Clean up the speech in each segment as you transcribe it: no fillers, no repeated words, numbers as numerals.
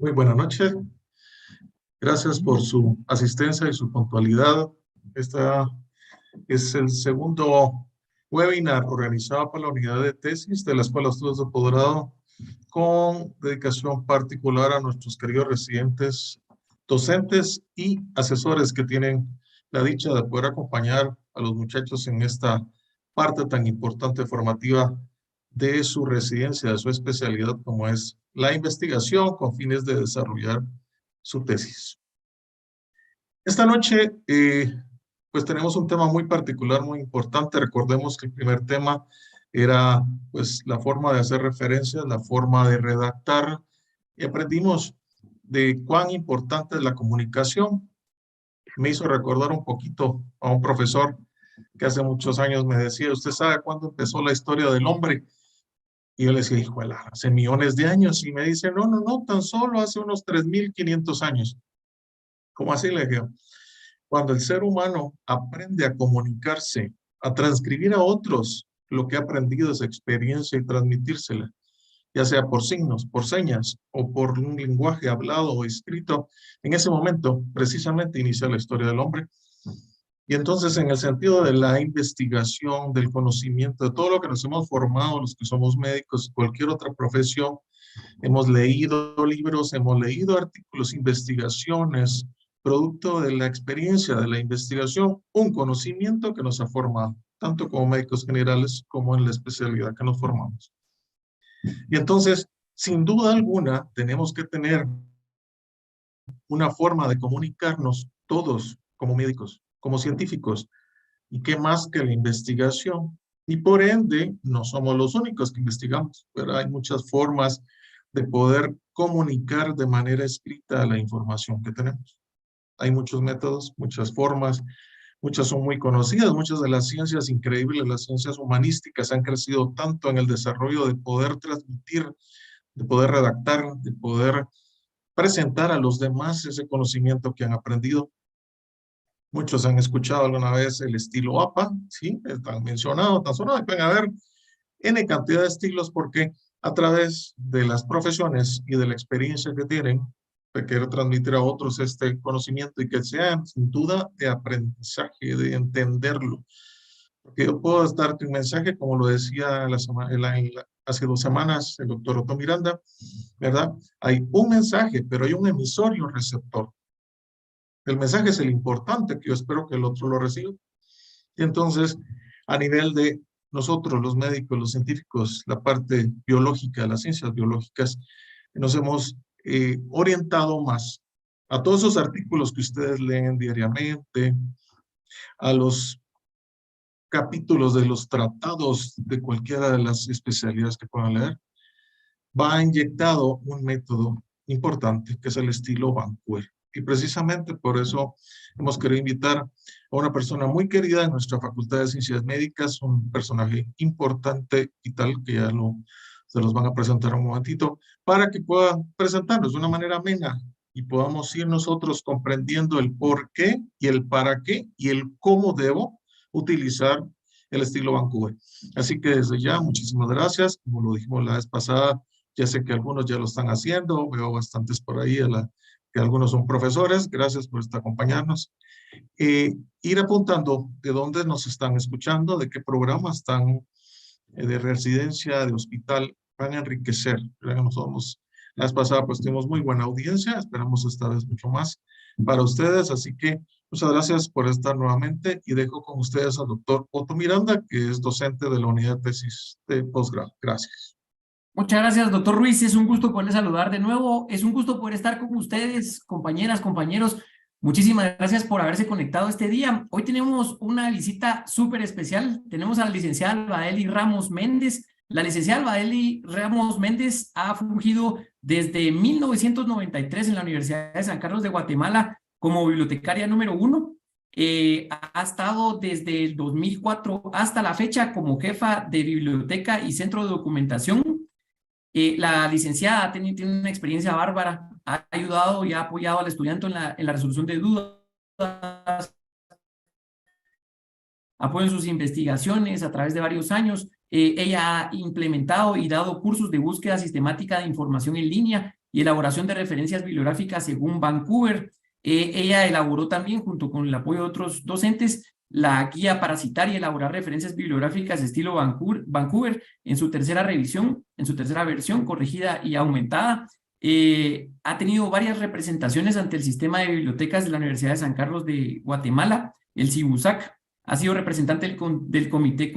Muy buenas noches. Gracias por su asistencia y su puntualidad. Esta es el segundo webinar organizado por la unidad de tesis de la Escuela de Estudios de Posgrado con dedicación particular a nuestros queridos residentes, docentes y asesores que tienen la dicha de poder acompañar a los muchachos en esta parte tan importante formativa de su residencia, de su especialidad, como es la investigación con fines de desarrollar su tesis. Esta noche, pues tenemos un tema muy particular, muy importante. Recordemos que el primer tema era pues la forma de hacer referencias, la forma de redactar, y aprendimos de cuán importante es la comunicación. Me hizo recordar un poquito a un profesor que hace muchos años me decía, ¿usted sabe cuándo empezó la historia del hombre? Y yo le decía, hijo, hace millones de años. Y me dice, no, no, no, tan solo hace unos 3.500 años. ¿Cómo así? Le dije, cuando el ser humano aprende a comunicarse, a transcribir a otros lo que ha aprendido de esa experiencia y transmitírsela, ya sea por signos, por señas o por un lenguaje hablado o escrito, en ese momento precisamente inicia la historia del hombre. Y entonces, en el sentido de la investigación, del conocimiento, de todo lo que nos hemos formado, los que somos médicos, cualquier otra profesión, hemos leído libros, hemos leído artículos, investigaciones, producto de la experiencia de la investigación, un conocimiento que nos ha formado, tanto como médicos generales como en la especialidad que nos formamos. Y entonces, sin duda alguna, tenemos que tener una forma de comunicarnos todos como médicos, como científicos, y qué más que la investigación. Y por ende, no somos los únicos que investigamos, pero hay muchas formas de poder comunicar de manera escrita la información que tenemos. Hay muchos métodos, muchas formas, muchas son muy conocidas, muchas de las ciencias increíbles, las ciencias humanísticas han crecido tanto en el desarrollo de poder transmitir, de poder redactar, de poder presentar a los demás ese conocimiento que han aprendido. Muchos han escuchado alguna vez el estilo APA, ¿sí? Están mencionados, tan sonado, pueden haber N cantidad de estilos porque a través de las profesiones y de la experiencia que tienen, de querer transmitir a otros este conocimiento y que sea sin duda de aprendizaje, de entenderlo. Porque yo puedo darte un mensaje, como lo decía hace 2 semanas el doctor Otto Miranda, ¿verdad? Hay un mensaje, pero hay un emisor y un receptor. El mensaje es el importante, que yo espero que el otro lo reciba. Y entonces, a nivel de nosotros, los médicos, los científicos, la parte biológica, las ciencias biológicas, nos hemos orientado más a todos esos artículos que ustedes leen diariamente, a los capítulos de los tratados de cualquiera de las especialidades que puedan leer, va inyectado un método importante que es el estilo Vancouver. Y precisamente por eso hemos querido invitar a una persona muy querida en nuestra Facultad de Ciencias Médicas, un personaje importante y tal, que ya se los van a presentar un momentito, para que pueda presentarnos de una manera amena y podamos ir nosotros comprendiendo el por qué y el para qué y el cómo debo utilizar el estilo Vancouver. Así que desde ya, muchísimas gracias. Como lo dijimos la vez pasada, ya sé que algunos ya lo están haciendo, veo bastantes por ahí, que algunos son profesores. Gracias por acompañarnos. Ir apuntando de dónde nos están escuchando, de qué programas están de residencia, de hospital, van a enriquecer. Nosotros la vez pasada pues tuvimos muy buena audiencia, esperamos esta vez mucho más para ustedes, así que muchas gracias por estar nuevamente y dejo con ustedes al doctor Otto Miranda, que es docente de la unidad de tesis de posgrado. Gracias. Muchas gracias, doctor Ruiz. Es un gusto poderles saludar de nuevo. Es un gusto poder estar con ustedes, compañeras, compañeros. Muchísimas gracias por haberse conectado este día. Hoy tenemos una visita súper especial. Tenemos a la licenciada Albadeli Ramos Méndez. La licenciada Albadeli Ramos Méndez ha fungido desde 1993 en la Universidad de San Carlos de Guatemala como bibliotecaria número 1. Ha estado desde el 2004 hasta la fecha como jefa de biblioteca y centro de documentación. La licenciada tiene una experiencia bárbara, ha ayudado y ha apoyado al estudiante en la resolución de dudas, apoyo en sus investigaciones a través de varios años. Ella ha implementado y dado cursos de búsqueda sistemática de información en línea y elaboración de referencias bibliográficas según Vancouver. Ella elaboró también, junto con el apoyo de otros docentes, la guía para citar y elaborar referencias bibliográficas estilo Vancouver en su tercera revisión, en su tercera versión corregida y aumentada. Ha tenido varias representaciones ante el sistema de bibliotecas de la Universidad de San Carlos de Guatemala, el CIBUSAC. Ha sido representante del Comité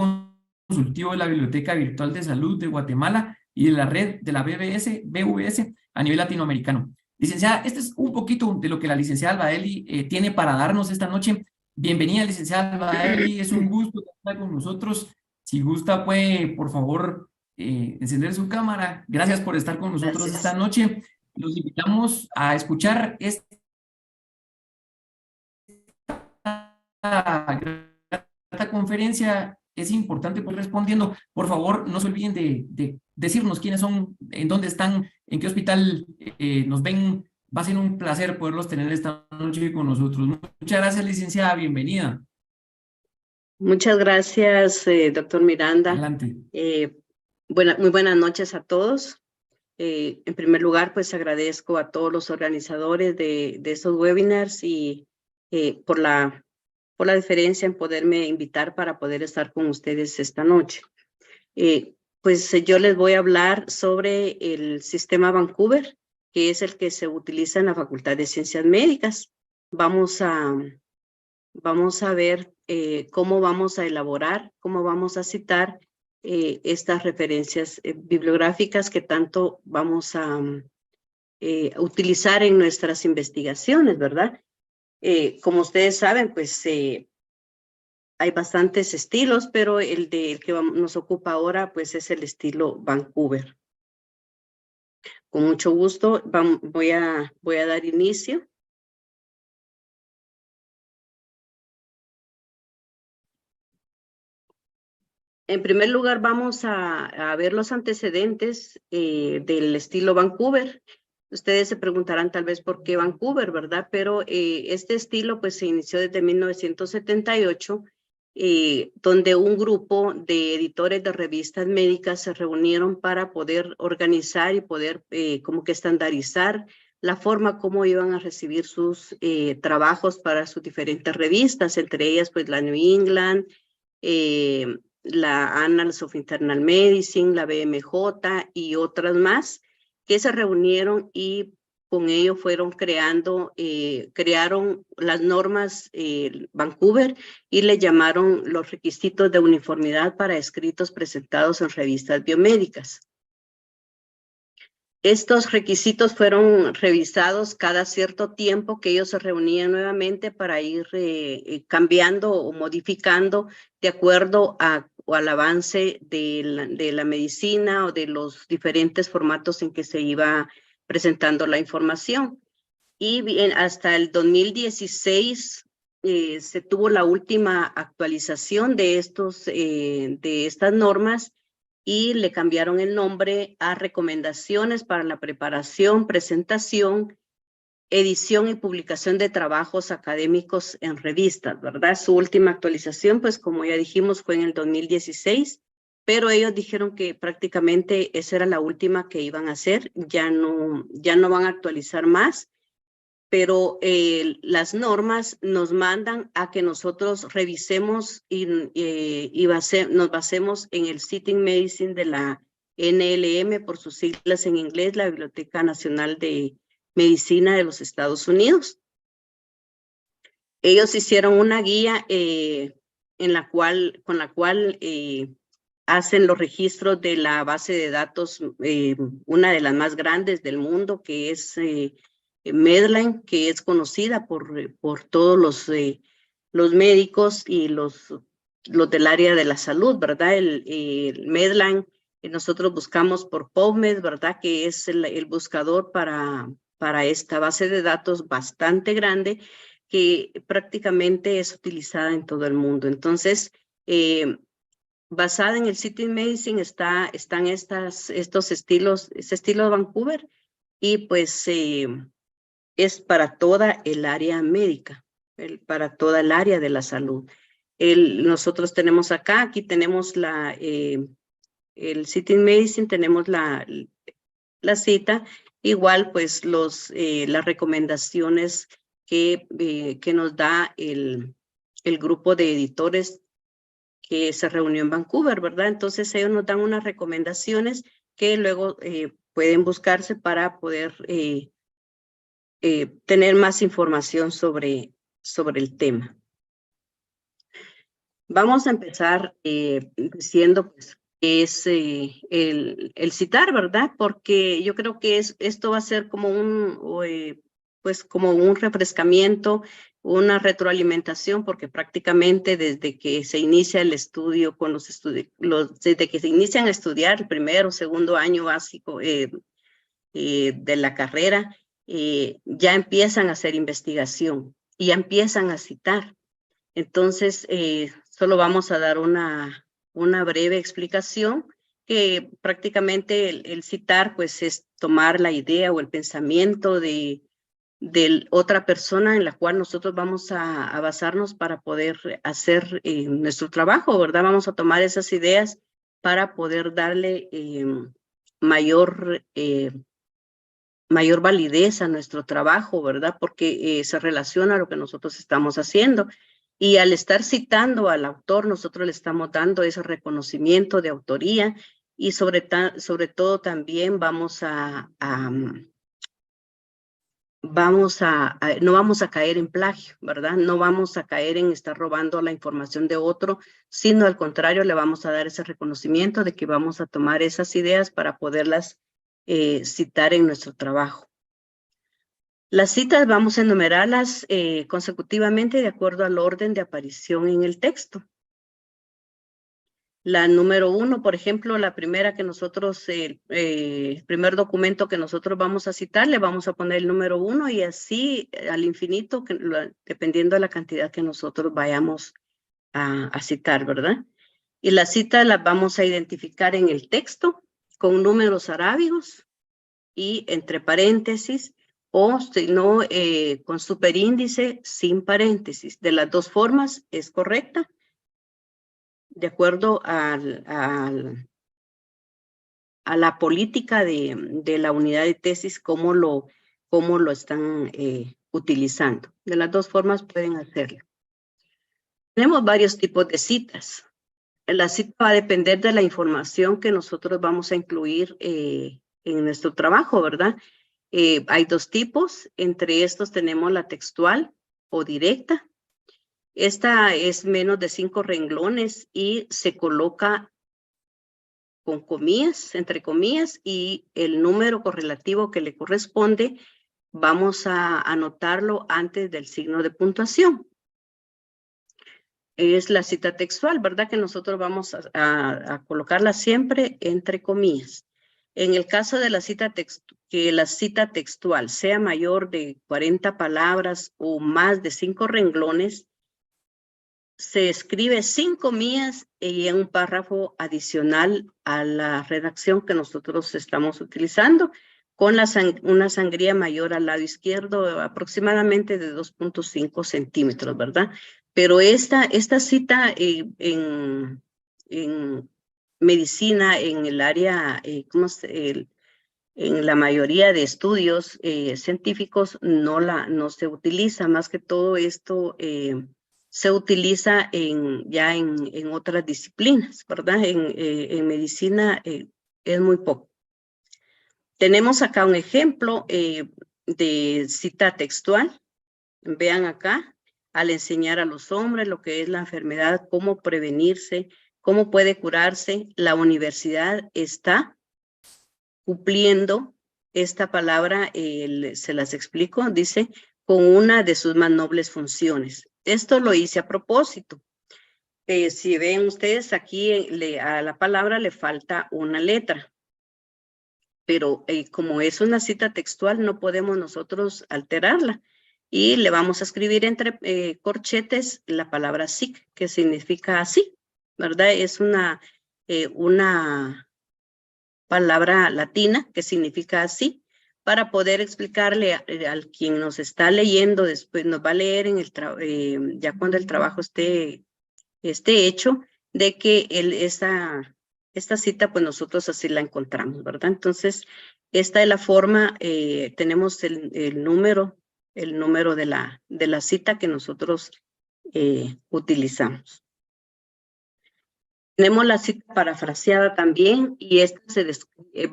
Consultivo de la Biblioteca Virtual de Salud de Guatemala y de la red de la BVS a nivel latinoamericano. Licenciada, este es un poquito de lo que la licenciada Albadeli tiene para darnos esta noche. Bienvenida, licenciada Albadeli, es un gusto estar con nosotros. Si gusta, puede, por favor, encender su cámara. Gracias por estar con nosotros esta Gracias. noche. Los invitamos a escuchar esta conferencia. Es importante pues respondiendo. Por favor, no se olviden de decirnos quiénes son, en dónde están, en qué hospital nos ven. Va a ser un placer poderlos tener esta noche con nosotros. Muchas gracias, licenciada. Bienvenida. Muchas gracias, doctor Miranda. Adelante. Muy buenas noches a todos. En primer lugar, pues agradezco a todos los organizadores de estos webinars y por la deferencia en poderme invitar para poder estar con ustedes esta noche. Yo les voy a hablar sobre el sistema Vancouver, que es el que se utiliza en la Facultad de Ciencias Médicas. Vamos a ver cómo vamos a elaborar, cómo vamos a citar estas referencias bibliográficas que tanto vamos a utilizar en nuestras investigaciones, ¿verdad? Como ustedes saben, pues hay bastantes estilos, pero el que nos ocupa ahora, pues es el estilo Vancouver. Con mucho gusto, voy a dar inicio. En primer lugar, vamos a ver los antecedentes del estilo Vancouver. Ustedes se preguntarán tal vez por qué Vancouver, ¿verdad? Pero este estilo pues se inició desde 1978, donde un grupo de editores de revistas médicas se reunieron para poder organizar y poder como que estandarizar la forma como iban a recibir sus trabajos para sus diferentes revistas, entre ellas pues la New England, la Annals of Internal Medicine, la BMJ y otras más, que se reunieron y con ello fueron crearon las normas Vancouver y le llamaron los requisitos de uniformidad para escritos presentados en revistas biomédicas. Estos requisitos fueron revisados cada cierto tiempo que ellos se reunían nuevamente para ir cambiando o modificando de acuerdo al avance de la medicina o de los diferentes formatos en que se iba presentando la información. Y bien, hasta el 2016 se tuvo la última actualización de estas normas y le cambiaron el nombre a recomendaciones para la preparación, presentación, edición y publicación de trabajos académicos en revistas, ¿verdad? Su última actualización, pues como ya dijimos, fue en el 2016, pero ellos dijeron que prácticamente esa era la última que iban a hacer, ya no van a actualizar más, pero las normas nos mandan a que nosotros revisemos y nos basemos en el Sitting Medicine de la NLM, por sus siglas en inglés, la Biblioteca Nacional de Medicina de los Estados Unidos. Ellos hicieron una guía con la cual hacen los registros de la base de datos, una de las más grandes del mundo, que es Medline, que es conocida por todos los médicos y los del área de la salud, ¿verdad? El Medline, nosotros buscamos por PubMed, ¿verdad? Que es el buscador para esta base de datos bastante grande que prácticamente es utilizada en todo el mundo. Entonces, basada en el Sitting Medicine están estos estilos, este estilo de Vancouver, y pues es para toda el área médica, para toda el área de la salud. Nosotros tenemos aquí tenemos el Sitting Medicine, tenemos la cita, igual pues las recomendaciones que nos da el grupo de editores que se reunió en Vancouver, ¿verdad? Entonces ellos nos dan unas recomendaciones que luego pueden buscarse para poder tener más información sobre el tema. Vamos a empezar diciendo pues, que es el citar, ¿verdad? Porque yo creo que esto va a ser como pues como un refrescamiento, una retroalimentación, porque prácticamente desde que se inicia el estudio, con desde que se inician a estudiar el primero o segundo año básico de la carrera, ya empiezan a hacer investigación y ya empiezan a citar. Entonces, solo vamos a dar una breve explicación, que prácticamente el citar pues es tomar la idea o el pensamiento de otra persona en la cual nosotros vamos a basarnos para poder hacer nuestro trabajo, ¿verdad? Vamos a tomar esas ideas para poder darle mayor validez a nuestro trabajo, ¿verdad? Porque se relaciona a lo que nosotros estamos haciendo. Y al estar citando al autor, nosotros le estamos dando ese reconocimiento de autoría, y sobre todo también no vamos a caer en plagio, ¿verdad? No vamos a caer en estar robando la información de otro, sino al contrario, le vamos a dar ese reconocimiento de que vamos a tomar esas ideas para poderlas citar en nuestro trabajo. Las citas vamos a enumerarlas consecutivamente de acuerdo al orden de aparición en el texto. La número 1, por ejemplo, la primera que nosotros, el primer documento que nosotros vamos a citar, le vamos a poner el número 1 y así al infinito, dependiendo de la cantidad que nosotros vayamos a citar, ¿verdad? Y las citas las vamos a identificar en el texto con números arábigos y entre paréntesis, o si no, con superíndice sin paréntesis. De las dos formas es correcta, de acuerdo a la política de la unidad de tesis, cómo lo están utilizando. De las dos formas pueden hacerlo. Tenemos varios tipos de citas. La cita va a depender de la información que nosotros vamos a incluir en nuestro trabajo, ¿verdad? Hay dos tipos. Entre estos tenemos la textual o directa. Esta es menos de 5 renglones y se coloca con comillas, entre comillas, y el número correlativo que le corresponde vamos a anotarlo antes del signo de puntuación. Es la cita textual, ¿verdad? Que nosotros vamos a colocarla siempre entre comillas. En el caso de la cita textual sea mayor de 40 palabras o más de 5 renglones, se escribe sin comillas y en un párrafo adicional a la redacción que nosotros estamos utilizando, con una sangría mayor al lado izquierdo, aproximadamente de 2.5 centímetros, ¿verdad? Pero esta cita en medicina, en el área, en la mayoría de estudios científicos no se utiliza. Más que todo esto se utiliza ya en otras disciplinas, ¿verdad? En medicina es muy poco. Tenemos acá un ejemplo de cita textual. Vean acá, al enseñar a los hombres lo que es la enfermedad, cómo prevenirse, cómo puede curarse, la universidad está cumpliendo esta palabra, se las explico, dice, con una de sus más nobles funciones. Esto lo hice a propósito. Si ven ustedes aquí, a la palabra le falta una letra. Pero como es una cita textual, no podemos nosotros alterarla. Y le vamos a escribir entre corchetes la palabra sic, que significa así, ¿verdad? Es una palabra latina que significa así, para poder explicarle al quien nos está leyendo, después nos va a leer ya cuando el trabajo esté hecho, de que esta cita, pues nosotros así la encontramos, ¿verdad? Entonces, esta es la forma, tenemos el número de la cita que nosotros utilizamos. Tenemos la cita parafraseada también, y esta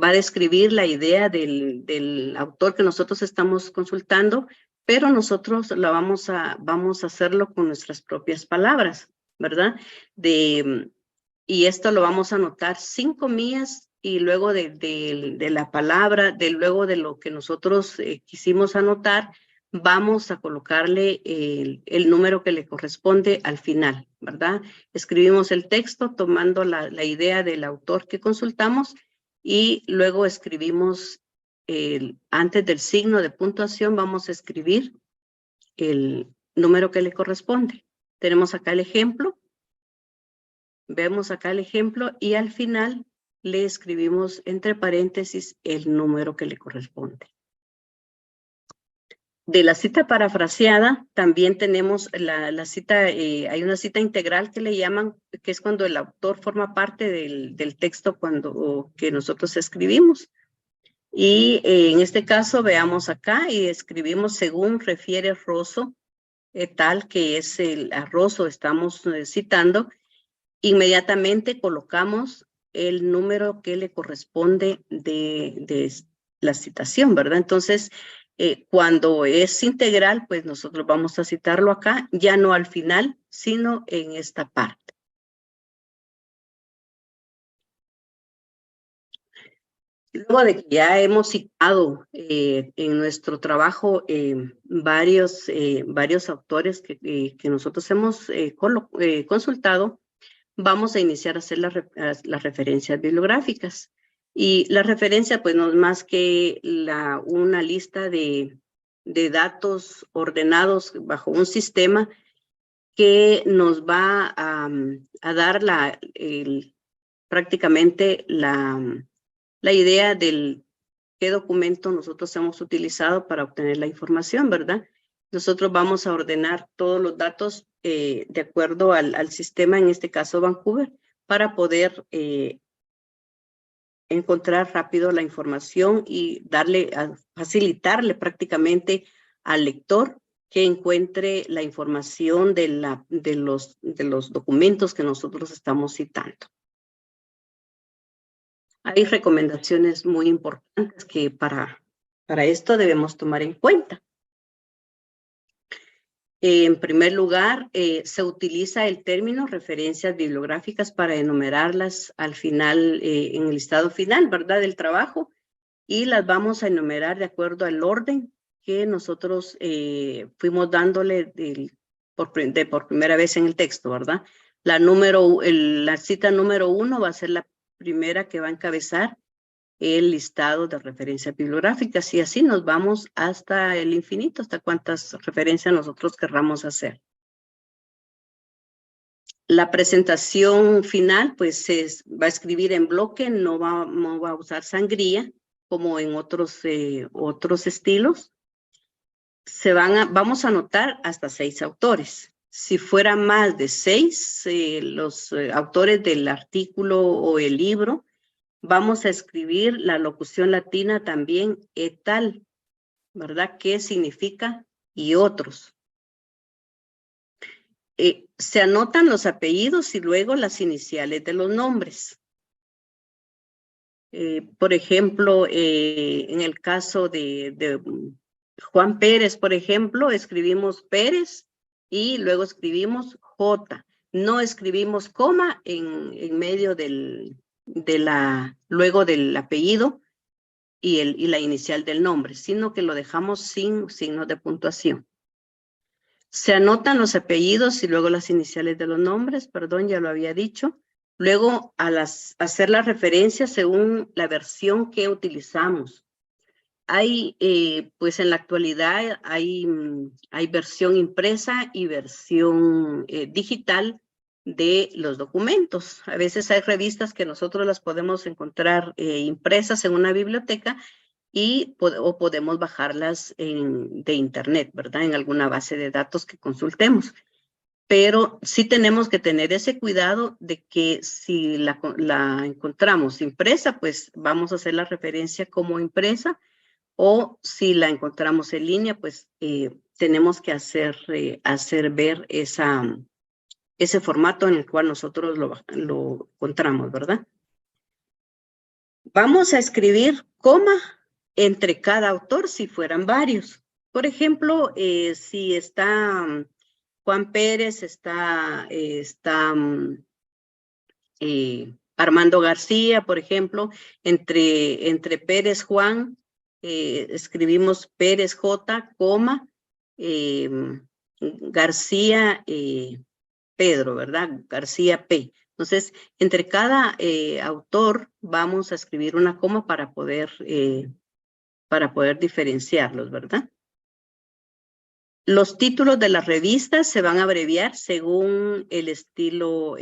va a describir la idea del autor que nosotros estamos consultando, pero nosotros vamos a hacerlo con nuestras propias palabras, ¿verdad? Y esto lo vamos a anotar sin comillas, y luego de la palabra, luego de lo que nosotros quisimos anotar, vamos a colocarle el número que le corresponde al final, ¿verdad? Escribimos el texto tomando la idea del autor que consultamos y luego escribimos, antes del signo de puntuación, vamos a escribir el número que le corresponde. Tenemos acá el ejemplo. Vemos acá el ejemplo y al final le escribimos entre paréntesis el número que le corresponde. De la cita parafraseada también tenemos la cita, hay una cita integral que le llaman, que es cuando el autor forma parte del texto que nosotros escribimos. Y en este caso veamos acá y escribimos según refiere Rosso, tal que es a Rosso estamos citando. Inmediatamente colocamos el número que le corresponde de la citación, ¿verdad? Entonces, cuando es integral, pues nosotros vamos a citarlo acá, ya no al final, sino en esta parte. Luego de que ya hemos citado en nuestro trabajo varios autores que nosotros hemos consultado, vamos a iniciar a hacer las referencias bibliográficas. Y la referencia, pues, no es más que una lista de datos ordenados bajo un sistema que nos va a dar prácticamente la idea del qué documento nosotros hemos utilizado para obtener la información, ¿verdad? Nosotros vamos a ordenar todos los datos de acuerdo al sistema, en este caso Vancouver, para poder encontrar rápido la información y facilitarle prácticamente al lector que encuentre la información de los documentos que nosotros estamos citando. Hay recomendaciones muy importantes que para esto debemos tomar en cuenta. En primer lugar, se utiliza el término referencias bibliográficas para enumerarlas al final, en el listado final, ¿verdad?, del trabajo, y las vamos a enumerar de acuerdo al orden que nosotros fuimos dándole por primera vez en el texto, ¿verdad? La cita número 1 va a ser la primera que va a encabezar el listado de referencias bibliográficas y así nos vamos hasta el infinito, hasta cuántas referencias nosotros querramos hacer. La presentación final, pues, va a escribir en bloque, no va a usar sangría como en otros estilos. Vamos a anotar hasta 6 autores. Si fuera más de 6 los autores del artículo o el libro, vamos a escribir la locución latina también, et al, ¿verdad? ¿Qué significa? Y otros. Se anotan los apellidos y luego las iniciales de los nombres. Por ejemplo, en el caso de Juan Pérez, por ejemplo, escribimos Pérez y luego escribimos J. No escribimos coma en medio luego del apellido y la inicial del nombre, sino que lo dejamos sin signo de puntuación. Se anotan los apellidos y luego las iniciales de los nombres, perdón, ya lo había dicho. Luego, hacer la referencia según la versión que utilizamos. Pues en la actualidad hay versión impresa y versión digital de los documentos. A veces hay revistas que nosotros las podemos encontrar impresas en una biblioteca o podemos bajarlas de internet, ¿verdad? En alguna base de datos que consultemos. Pero sí tenemos que tener ese cuidado de que si la encontramos impresa, pues vamos a hacer la referencia como impresa, o si la encontramos en línea, pues tenemos que hacer ver ese formato en el cual nosotros lo encontramos, ¿verdad? Vamos a escribir coma entre cada autor si fueran varios. Por ejemplo, si está Juan Pérez, está Armando García, por ejemplo, entre Pérez Juan, escribimos Pérez J, coma, García Pedro, ¿verdad? García P. Entonces, entre cada autor vamos a escribir una coma para poder diferenciarlos, ¿verdad? Los títulos de las revistas se van a abreviar según el estilo,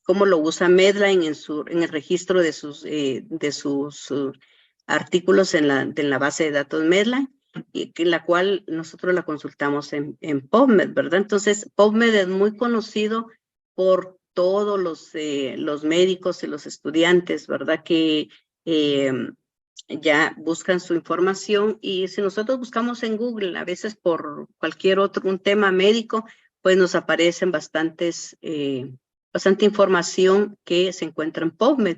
cómo lo usa Medline en el registro de sus artículos en la base de datos Medline, y la cual nosotros la consultamos en PubMed, ¿verdad? Entonces, PubMed es muy conocido por todos los médicos y los estudiantes, ¿verdad? Que ya buscan su información, y si nosotros buscamos en Google, a veces por cualquier un tema médico, pues nos aparecen bastante información que se encuentra en PubMed.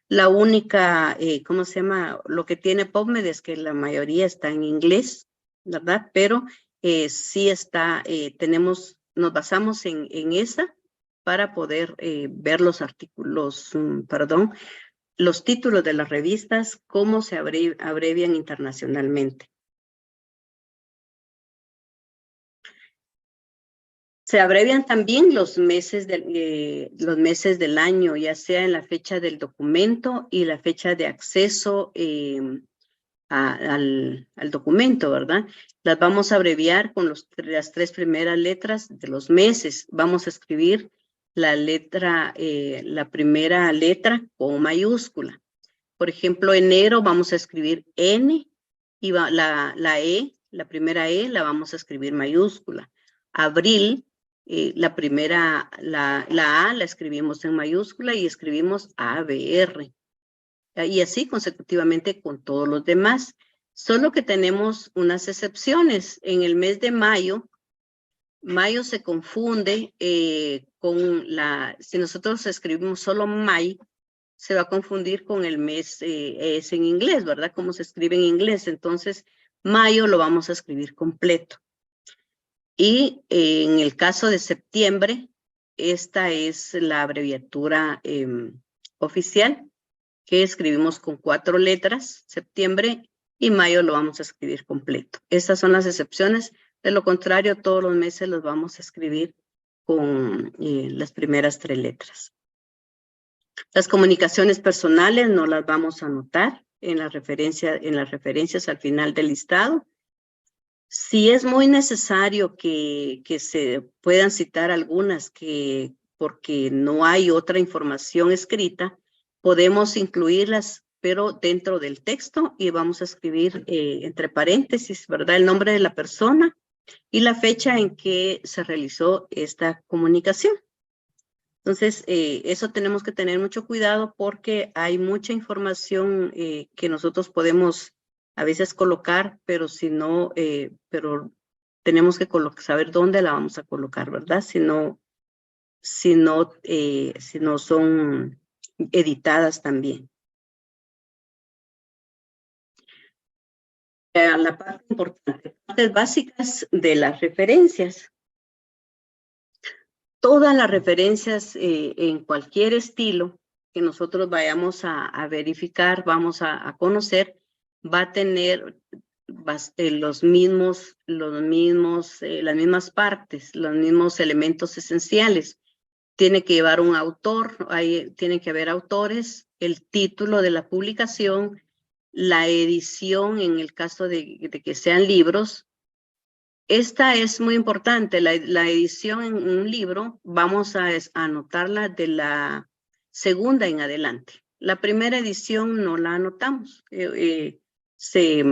La única, ¿cómo se llama? Lo que tiene PubMed es que la mayoría está en inglés, ¿verdad? Pero sí está, nos basamos en esa para poder ver los artículos, los títulos de las revistas, cómo se abrevian internacionalmente. Se abrevian también los meses del año, ya sea en la fecha del documento y la fecha de acceso al documento, ¿verdad? Las vamos a abreviar con las 3 primeras letras de los meses. Vamos a escribir la primera letra con mayúscula. Por ejemplo, enero vamos a escribir N, y la E, la primera E la vamos a escribir mayúscula. Abril, la A la escribimos en mayúscula y escribimos ABR. Y así consecutivamente con todos los demás. Solo que tenemos unas excepciones. En el mes de mayo se confunde si nosotros escribimos solo May, se va a confundir con el mes, es en inglés, ¿verdad? Como se escribe en inglés. Entonces, mayo lo vamos a escribir completo. Y en el caso de septiembre, esta es la abreviatura oficial, que escribimos con 4 letras, septiembre, y mayo lo vamos a escribir completo. Estas son las excepciones. De lo contrario, todos los meses los vamos a escribir con las primeras 3 letras. Las comunicaciones personales no las vamos a anotar en las referencias al final del listado. Si es muy necesario que se puedan citar algunas porque no hay otra información escrita, podemos incluirlas, pero dentro del texto, y vamos a escribir entre paréntesis, ¿verdad? El nombre de la persona y la fecha en que se realizó esta comunicación. Entonces, eso tenemos que tener mucho cuidado porque hay mucha información que nosotros podemos a veces colocar, pero si no, pero tenemos que saber dónde la vamos a colocar, ¿verdad? Si no son editadas también. La parte importante, partes básicas de las referencias. Todas las referencias en cualquier estilo que nosotros vayamos a verificar, vamos a conocer, va a tener las mismas partes, los mismos elementos esenciales. Tiene que llevar un autor, tiene que haber autores, el título de la publicación, la edición en el caso de que sean libros. Esta es muy importante, la edición en un libro, vamos a anotarla de la segunda en adelante. La primera edición no la anotamos. Se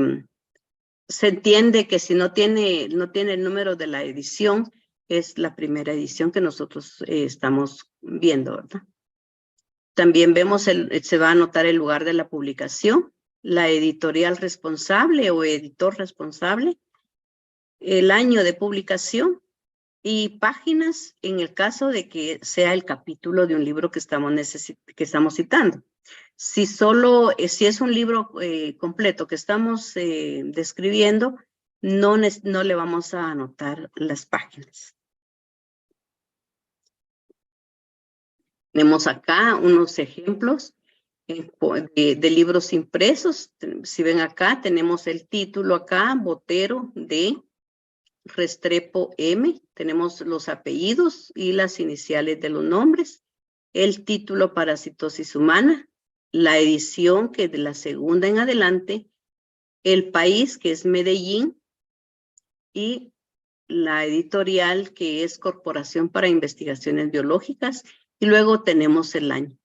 entiende que si no tiene el número de la edición, es la primera edición que nosotros estamos viendo, ¿verdad? También vemos, se va a anotar el lugar de la publicación, la editorial responsable o editor responsable, el año de publicación y páginas en el caso de que sea el capítulo de un libro que estamos citando. Si es un libro completo que estamos describiendo, no le vamos a anotar las páginas. Tenemos acá unos ejemplos. de libros impresos. Si ven acá, tenemos el título acá, Botero de Restrepo M. Tenemos los apellidos y las iniciales de los nombres. El título Parasitosis humana. La edición, que es de la segunda en adelante. El país, que es Medellín. Y la editorial, que es Corporación para Investigaciones Biológicas. Y luego tenemos el año.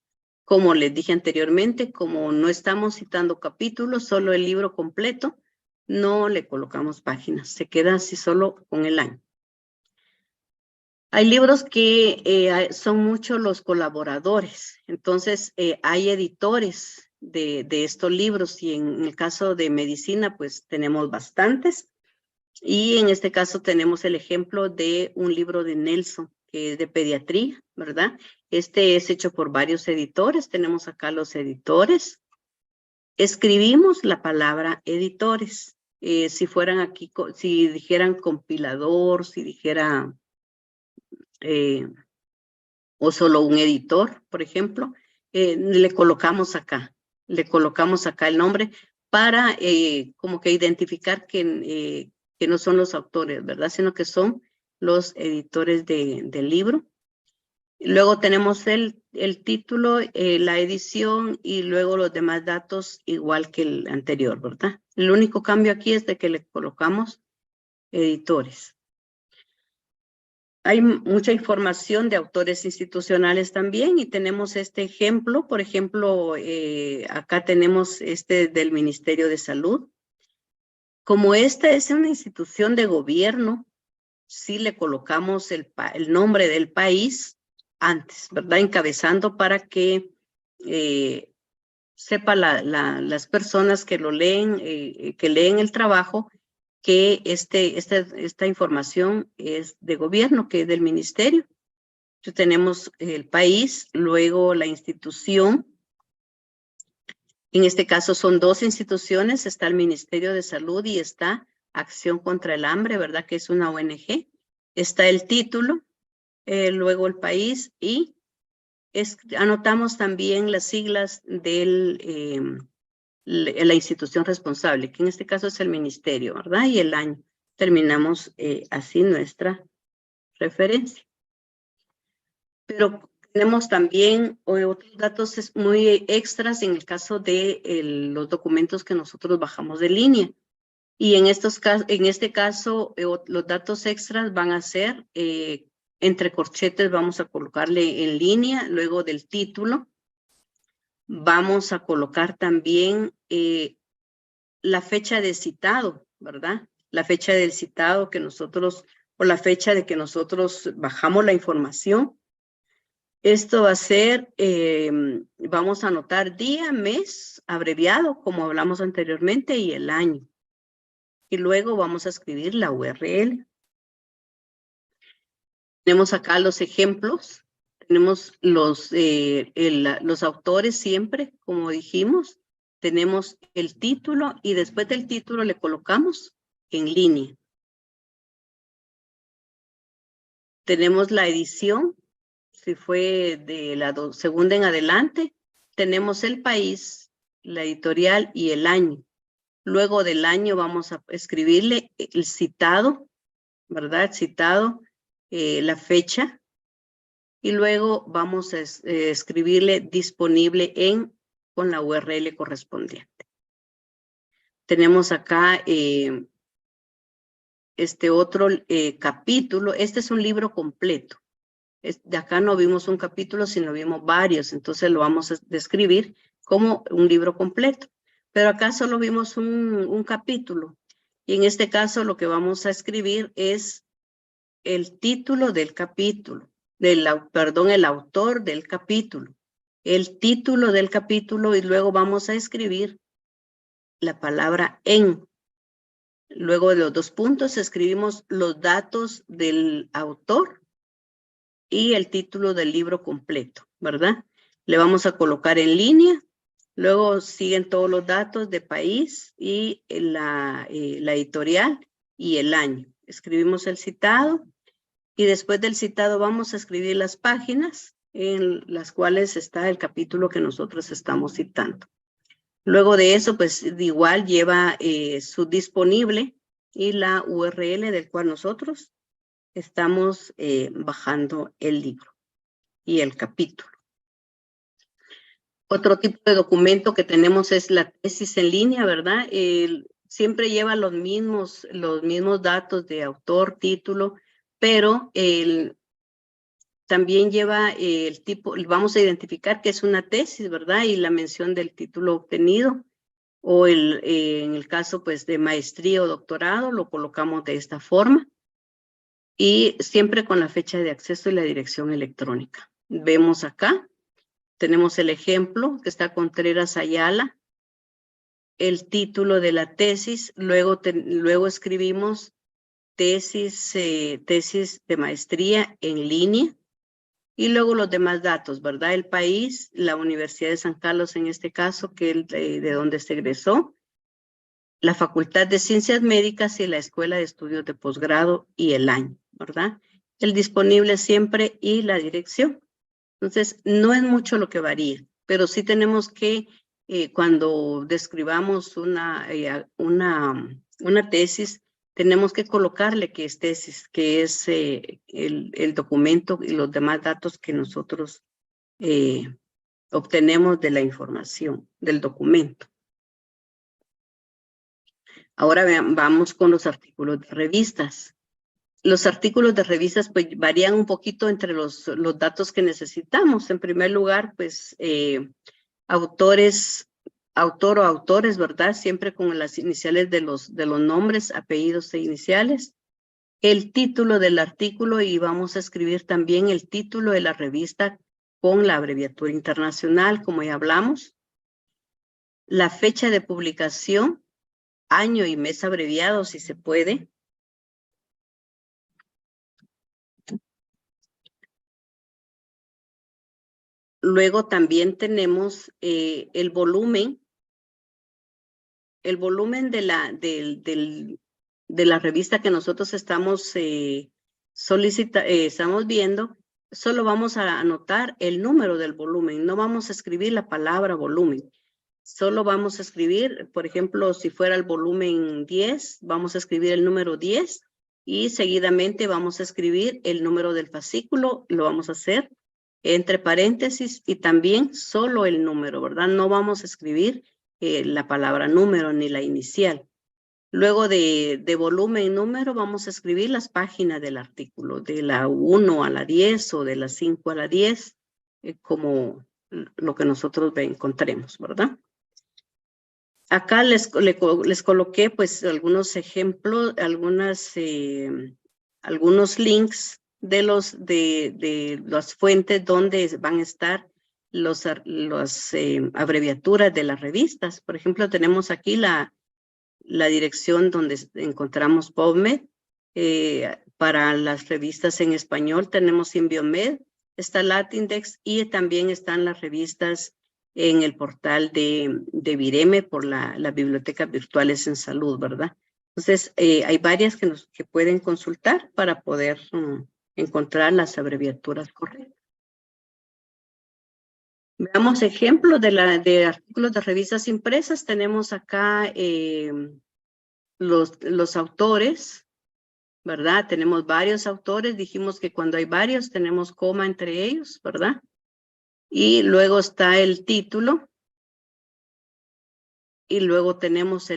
Como les dije anteriormente, como no estamos citando capítulos, solo el libro completo, no le colocamos páginas, se queda así solo con el año. Hay libros que son muchos los colaboradores, entonces hay editores de estos libros, y en el caso de medicina pues tenemos bastantes, y en este caso tenemos el ejemplo de un libro de Nelson, que es de pediatría, ¿verdad? Este es hecho por varios editores, tenemos acá los editores. Escribimos la palabra editores. Si fueran aquí, si dijeran compilador, si dijera o solo un editor, por ejemplo, le colocamos acá el nombre para como que identificar que no son los autores, ¿verdad? Sino que son los editores del libro. Luego tenemos el título, la edición y luego los demás datos igual que el anterior, ¿verdad? El único cambio aquí es de que le colocamos editores. Hay mucha información de autores institucionales también, y tenemos este ejemplo. Por ejemplo, acá tenemos este del Ministerio de Salud. Como esta es una institución de gobierno, sí le colocamos el nombre del país antes, ¿verdad? Encabezando para que sepa las personas que lo leen, que leen el trabajo, que esta información es de gobierno, que es del ministerio. Entonces tenemos el país, luego la institución. En este caso son dos instituciones, está el Ministerio de Salud y está Acción contra el Hambre, ¿verdad? Que es una ONG. Está el título, luego el país, y anotamos también las siglas de la institución responsable, que en este caso es el ministerio, ¿verdad? Y el año. Terminamos así nuestra referencia. Pero tenemos también otros datos muy extras en el caso de los documentos que nosotros bajamos de línea. Y en este caso, los datos extras van a ser, entre corchetes vamos a colocarle en línea, luego del título. Vamos a colocar también la fecha de citado, ¿verdad? La fecha del citado que nosotros, o la fecha de que nosotros bajamos la información. Esto va a ser, vamos a anotar día, mes, abreviado, como hablamos anteriormente, y el año. Y luego vamos a escribir la URL. Tenemos acá los ejemplos. Tenemos los autores siempre, como dijimos. Tenemos el título y después del título le colocamos en línea. Tenemos la edición. Si fue de la segunda en adelante, tenemos el país, la editorial y el año. Luego del año vamos a escribirle el citado, ¿verdad? El citado, la fecha. Y luego vamos a escribirle disponible con la URL correspondiente. Tenemos acá este otro capítulo. Este es un libro completo. De acá no vimos un capítulo, sino vimos varios. Entonces lo vamos a describir como un libro completo. Pero acá solo vimos un capítulo. Y en este caso lo que vamos a escribir es el título del capítulo. El autor del capítulo, el título del capítulo, y luego vamos a escribir la palabra en. Luego de los dos puntos escribimos los datos del autor y el título del libro completo, ¿verdad? Le vamos a colocar en línea, luego siguen todos los datos de país y la editorial y el año. Escribimos el citado. Y después del citado vamos a escribir las páginas en las cuales está el capítulo que nosotros estamos citando. Luego de eso, pues igual lleva su disponible y la URL del cual nosotros estamos bajando el libro y el capítulo. Otro tipo de documento que tenemos es la tesis en línea, ¿verdad? Siempre lleva los mismos datos de autor, título, pero también lleva el tipo, vamos a identificar que es una tesis, ¿verdad? Y la mención del título obtenido, o en el caso pues de maestría o doctorado, lo colocamos de esta forma. Y siempre con la fecha de acceso y la dirección electrónica. Vemos acá, tenemos el ejemplo que está Contreras Ayala, el título de la tesis, luego escribimos tesis de maestría en línea, y luego los demás datos, ¿verdad? El país, la Universidad de San Carlos en este caso, que es de donde se egresó, la Facultad de Ciencias Médicas y la Escuela de Estudios de Posgrado y el año, ¿verdad? El disponible siempre y la dirección. Entonces, no es mucho lo que varía, pero sí tenemos que, cuando describamos una tesis, tenemos que colocarle que es tesis, que es el documento y los demás datos que nosotros obtenemos de la información, del documento. Ahora vamos con los artículos de revistas. Los artículos de revistas pues varían un poquito entre los datos que necesitamos. En primer lugar, pues autor o autores, ¿verdad? Siempre con las iniciales de los nombres, apellidos e iniciales. El título del artículo, y vamos a escribir también el título de la revista con la abreviatura internacional, como ya hablamos. La fecha de publicación, año y mes abreviado, si se puede. Luego también tenemos el volumen. El volumen de la revista que nosotros estamos estamos viendo, solo vamos a anotar el número del volumen. No vamos a escribir la palabra volumen. Solo vamos a escribir, por ejemplo, si fuera el volumen 10, vamos a escribir el número 10 y seguidamente vamos a escribir el número del fascículo. Lo vamos a hacer entre paréntesis y también solo el número, ¿verdad? No vamos a escribir la palabra número ni la inicial. Luego de volumen y número vamos a escribir las páginas del artículo, de la 1 a la 10 o de la 5 a la 10, como lo que nosotros encontremos, ¿verdad? Acá les coloqué pues algunos ejemplos, algunos links de las fuentes donde van a estar las abreviaturas de las revistas. Por ejemplo, tenemos aquí la dirección donde encontramos PubMed. Para las revistas en español tenemos Inbiomed, está Latindex y también están las revistas en el portal de Vireme por las bibliotecas virtuales en salud, ¿verdad? Entonces, hay varias que pueden consultar para poder encontrar las abreviaturas correctas. Veamos ejemplos de artículos de revistas impresas. Tenemos acá los autores, ¿verdad? Tenemos varios autores. Dijimos que cuando hay varios tenemos coma entre ellos, ¿verdad? Y luego está el título. Y luego tenemos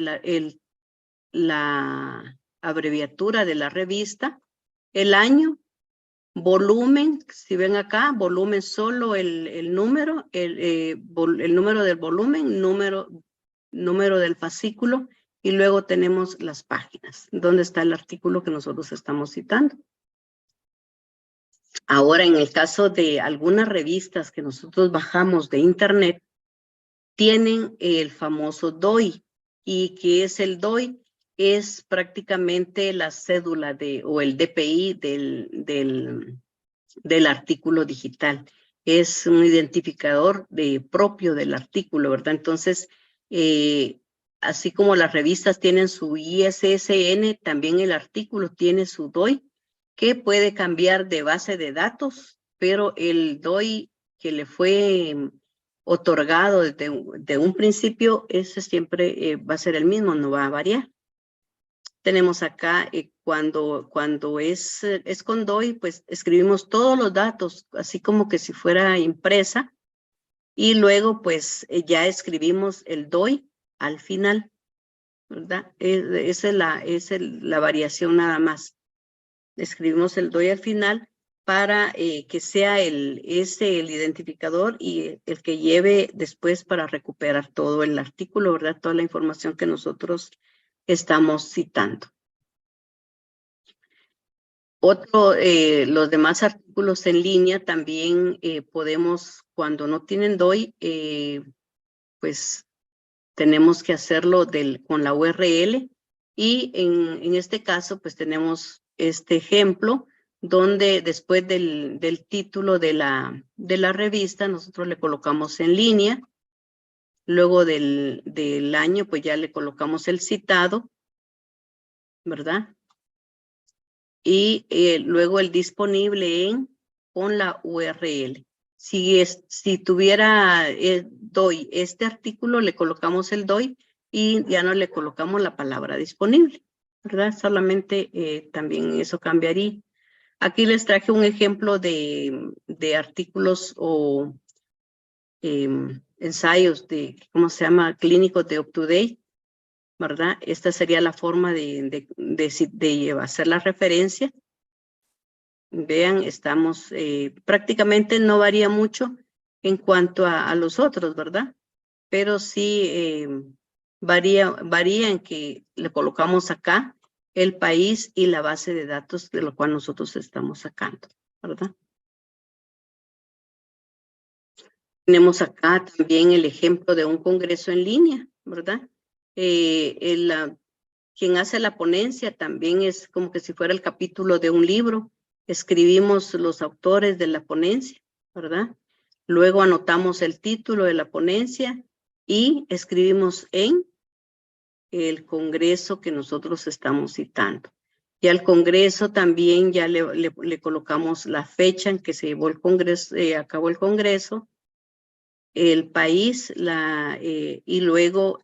la abreviatura de la revista, el año, volumen, si ven acá, volumen solo el número, el número del volumen, número del fascículo, y luego tenemos las páginas, donde está el artículo que nosotros estamos citando. Ahora, en el caso de algunas revistas que nosotros bajamos de internet, tienen el famoso DOI. ¿Y qué es el DOI? Es prácticamente la cédula o el DPI del artículo digital. Es un identificador propio del artículo, ¿verdad? Entonces, así como las revistas tienen su ISSN, también el artículo tiene su DOI, que puede cambiar de base de datos pero el DOI que le fue otorgado de un principio, ese siempre va a ser el mismo, no va a variar. Tenemos acá, cuando es con DOI, pues escribimos todos los datos, así como que si fuera impresa, y luego pues ya escribimos el DOI al final, ¿verdad? Esa es la variación nada más. Escribimos el DOI al final para que sea el identificador y el que lleve después para recuperar todo el artículo, ¿verdad? Toda la información que nosotros estamos citando. Los demás artículos en línea también podemos, cuando no tienen DOI, pues tenemos que hacerlo con la URL, y en este caso pues tenemos este ejemplo donde después del título de la revista nosotros le colocamos en línea, luego del año pues ya le colocamos el citado, ¿verdad? Y luego el disponible con la URL. Si tuviera DOI este artículo, le colocamos el DOI y ya no le colocamos la palabra disponible, ¿verdad? Solamente también eso cambiaría. Aquí les traje un ejemplo de artículos o ensayos ¿cómo se llama? Clínicos de UpToDate, ¿verdad? Esta sería la forma de hacer la referencia. Vean, estamos prácticamente no varía mucho en cuanto a los otros, ¿verdad? Pero sí varía en que le colocamos acá el país y la base de datos de lo cual nosotros estamos sacando, ¿verdad? Tenemos acá también el ejemplo de un congreso en línea, ¿verdad? Quien hace la ponencia también es como que si fuera el capítulo de un libro. Escribimos los autores de la ponencia, ¿verdad? Luego anotamos el título de la ponencia y escribimos en el congreso que nosotros estamos citando. Y al congreso también ya le colocamos la fecha en que se llevó el congreso, acabó el congreso, el país, y luego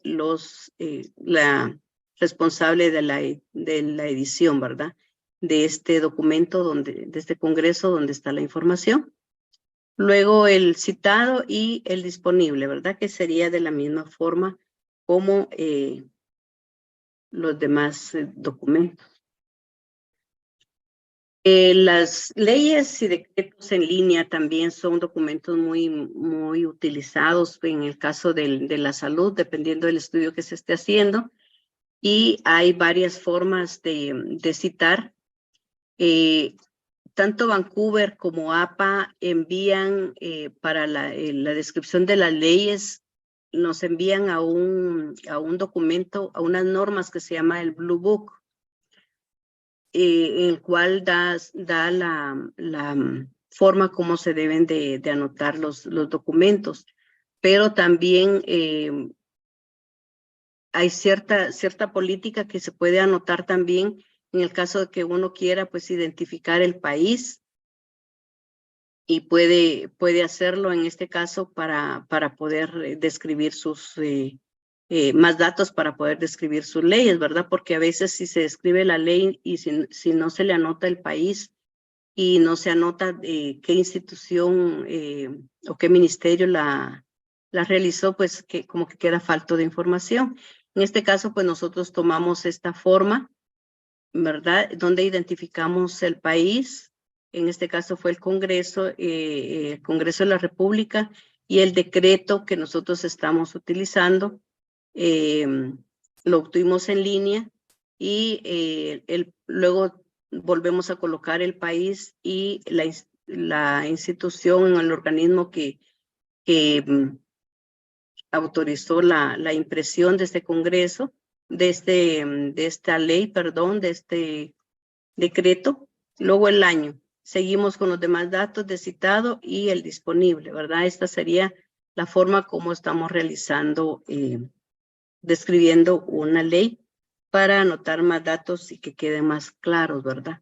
la responsable de la edición, ¿verdad? De este documento, de este congreso donde está la información. Luego el citado y el disponible, ¿verdad? Que sería de la misma forma como los demás documentos. Las leyes y decretos en línea también son documentos muy utilizados en el caso de la salud, dependiendo del estudio que se esté haciendo. Y hay varias formas de citar. Tanto Vancouver como APA envían para la descripción de las leyes, nos envían a un documento, a unas normas que se llama el Blue Book, el cual da la forma como se deben de anotar los documentos. Pero también hay cierta política que se puede anotar también en el caso de que uno quiera pues identificar el país, y puede hacerlo en este caso para poder describir sus más datos, para poder describir sus leyes, ¿verdad? Porque a veces si se describe la ley y si no se le anota el país y no se anota qué institución o qué ministerio la realizó, pues que como que queda falto de información. En este caso, pues nosotros tomamos esta forma, ¿verdad? Donde identificamos el país. En este caso fue el Congreso de la República, y el decreto que nosotros estamos utilizando lo obtuvimos en línea, y luego volvemos a colocar el país y la institución, el organismo que autorizó la impresión de este Congreso, de esta ley, perdón, de este decreto, luego el año. Seguimos con los demás datos de citado y el disponible, ¿verdad? Esta sería la forma como estamos realizando, describiendo una ley para anotar más datos y que queden más claros, ¿verdad?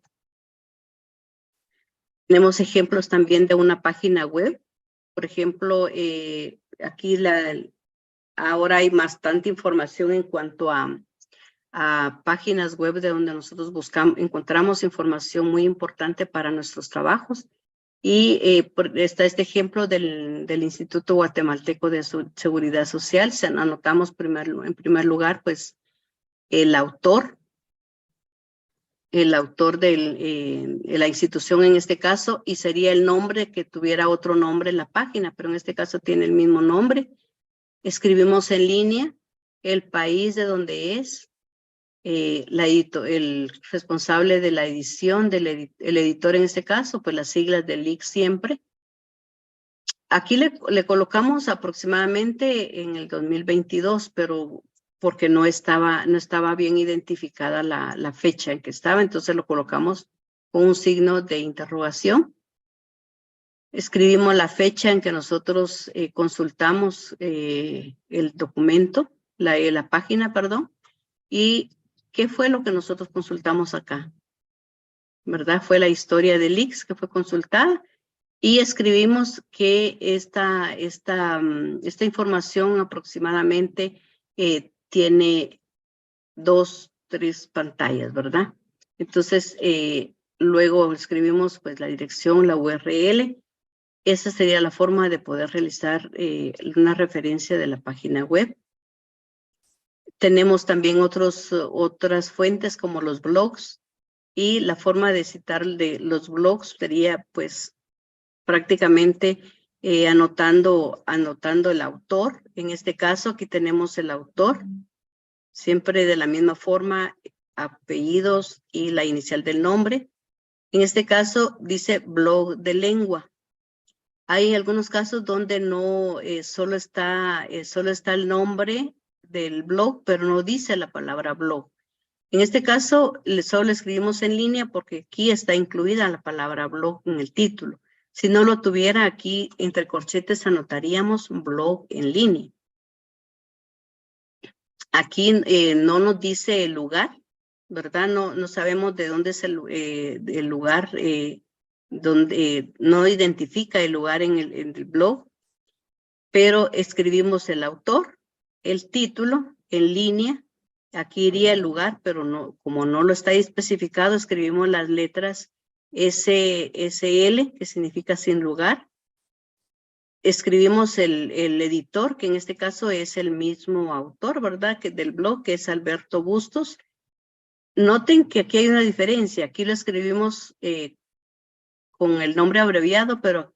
Tenemos ejemplos también de una página web. Por ejemplo, aquí ahora hay bastante información en cuanto a páginas web de donde nosotros encontramos información muy importante para nuestros trabajos. Y está este ejemplo del Instituto Guatemalteco de Seguridad Social. Anotamos en primer lugar, pues, el autor de la institución en este caso, y sería el nombre que tuviera otro nombre en la página, pero en este caso tiene el mismo nombre. Escribimos en línea el país de donde es, el responsable de la edición, el editor en este caso, pues las siglas del LIC siempre. Aquí le colocamos aproximadamente en el 2022, pero porque no estaba bien identificada la fecha en que estaba, entonces lo colocamos con un signo de interrogación. Escribimos la fecha en que nosotros consultamos el documento, la página, perdón, y qué fue lo que nosotros consultamos acá, ¿verdad? Fue la historia del LIC que fue consultada. Y escribimos que esta información aproximadamente tiene 2, 3 pantallas, ¿verdad? Entonces, luego escribimos pues la dirección, la URL. Esa sería la forma de poder realizar una referencia de la página web. Tenemos también otras fuentes como los blogs, y la forma de citar de los blogs sería pues prácticamente anotando el autor. En este caso, aquí tenemos el autor, siempre de la misma forma, apellidos y la inicial del nombre. En este caso, dice blog de lengua. Hay algunos casos donde no, solo está el nombre del blog, pero no dice la palabra blog. En este caso, solo escribimos en línea porque aquí está incluida la palabra blog en el título. Si no lo tuviera aquí, entre corchetes anotaríamos blog en línea. Aquí no nos dice el lugar, ¿verdad? No sabemos de dónde es el lugar, donde no identifica el lugar en el blog, pero escribimos el autor, el título en línea. Aquí iría el lugar, pero no, como no lo está especificado, escribimos las letras SL, que significa sin lugar. Escribimos el editor, que en este caso es el mismo autor, ¿verdad? Que del blog, que es Alberto Bustos. Noten que aquí hay una diferencia. Aquí lo escribimos con el nombre abreviado, pero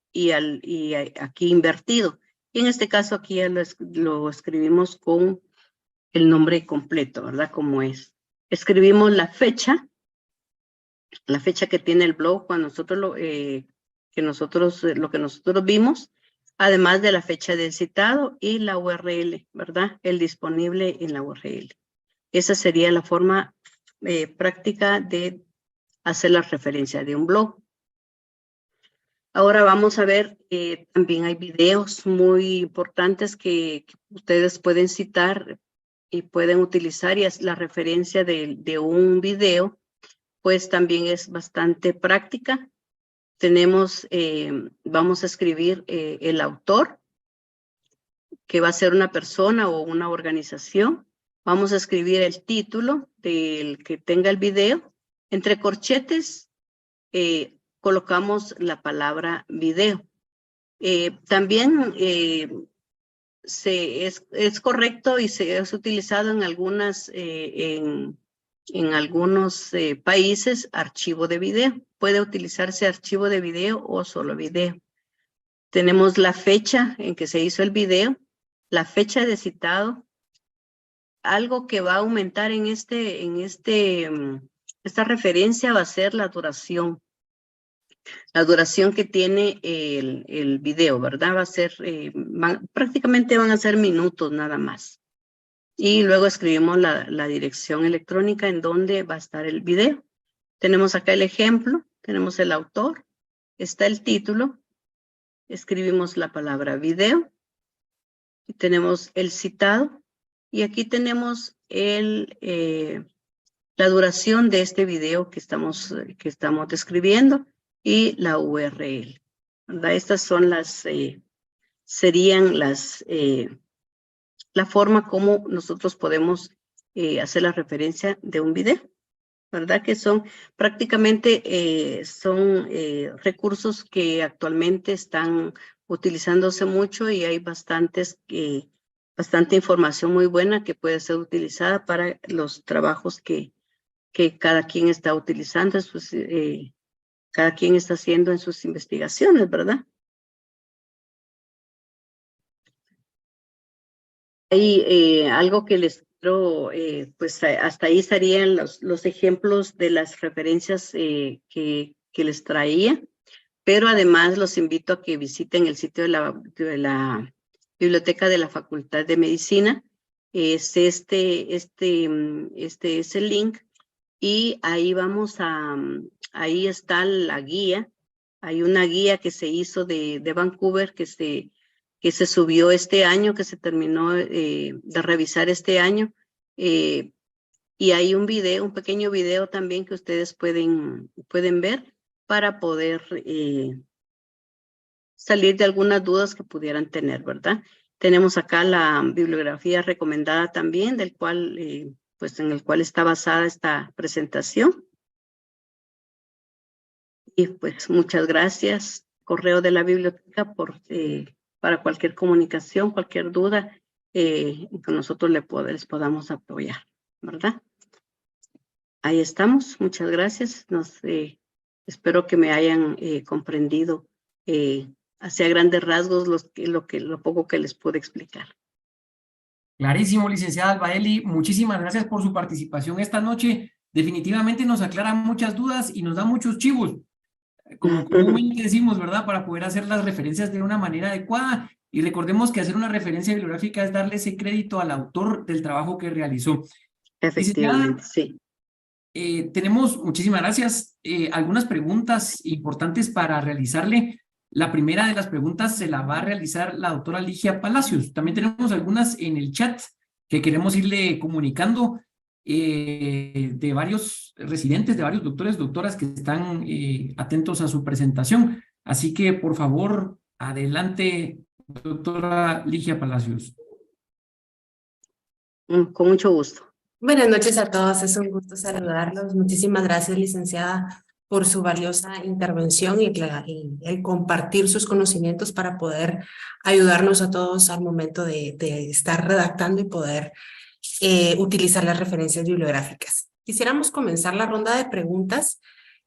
aquí invertido. Y en este caso aquí ya lo escribimos con el nombre completo, ¿verdad? Como es. Escribimos la fecha que tiene el blog cuando nosotros lo que nosotros vimos, además de la fecha del citado y la URL, ¿verdad? El disponible en la URL. Esa sería la forma práctica de hacer la referencia de un blog. Ahora vamos a ver, también hay videos muy importantes que ustedes pueden citar y pueden utilizar, y la referencia de un video pues también es bastante práctica. Vamos a escribir el autor, que va a ser una persona o una organización. Vamos a escribir el título del que tenga el video. Entre corchetes colocamos la palabra video. También es correcto y se es utilizado en algunos países archivo de video. Puede utilizarse archivo de video o solo video. Tenemos la fecha en que se hizo el video, la fecha de citado. Algo que va a aumentar en esta referencia va a ser la duración. La duración que tiene el video, ¿verdad? Va a ser, prácticamente van a ser minutos nada más. Y luego escribimos la dirección electrónica en donde va a estar el video. Tenemos acá el ejemplo, tenemos el autor, está el título, escribimos la palabra video, y tenemos el citado, y aquí tenemos la duración de este video que estamos describiendo. y la URL, ¿verdad? Estas son serían la forma como nosotros podemos hacer la referencia de un video, ¿verdad? Que son prácticamente recursos que actualmente están utilizándose mucho y hay bastante información muy buena que puede ser utilizada para los trabajos que cada quien está utilizando, cada quien está haciendo en sus investigaciones, ¿verdad? Hay algo que les quiero, pues hasta ahí estarían los ejemplos de las referencias que les traía, pero además los invito a que visiten el sitio de la Biblioteca de la Facultad de Medicina. Este es el link y ahí ahí está la guía. Hay una guía que se hizo de Vancouver que se subió este año, que se terminó de revisar este año. Y hay un pequeño video también que ustedes pueden ver para poder salir de algunas dudas que pudieran tener, ¿verdad? Tenemos acá la bibliografía recomendada también, en el cual está basada esta presentación. Y pues muchas gracias, correo de la biblioteca, para cualquier comunicación, cualquier duda, que nosotros les podamos apoyar, ¿verdad? Ahí estamos, muchas gracias. Espero que me hayan comprendido hacia grandes rasgos lo poco que les pude explicar. Clarísimo, licenciada Albaeli, muchísimas gracias por su participación esta noche. Definitivamente nos aclara muchas dudas y nos da muchos chivos, como comúnmente decimos, ¿verdad? Para poder hacer las referencias de una manera adecuada. Y recordemos que hacer una referencia bibliográfica es darle ese crédito al autor del trabajo que realizó. Efectivamente, sí. Tenemos, muchísimas gracias, algunas preguntas importantes para realizarle. La primera de las preguntas se la va a realizar la doctora Ligia Palacios. También tenemos algunas en el chat que queremos irle comunicando de varios residentes, de varios doctores, doctoras que están atentos a su presentación. Así que, por favor, adelante, doctora Ligia Palacios. Con mucho gusto. Buenas noches a todos, es un gusto saludarlos. Muchísimas gracias, licenciada, por su valiosa intervención y el compartir sus conocimientos para poder ayudarnos a todos al momento de estar redactando y poder utilizar las referencias bibliográficas. Quisiéramos comenzar la ronda de preguntas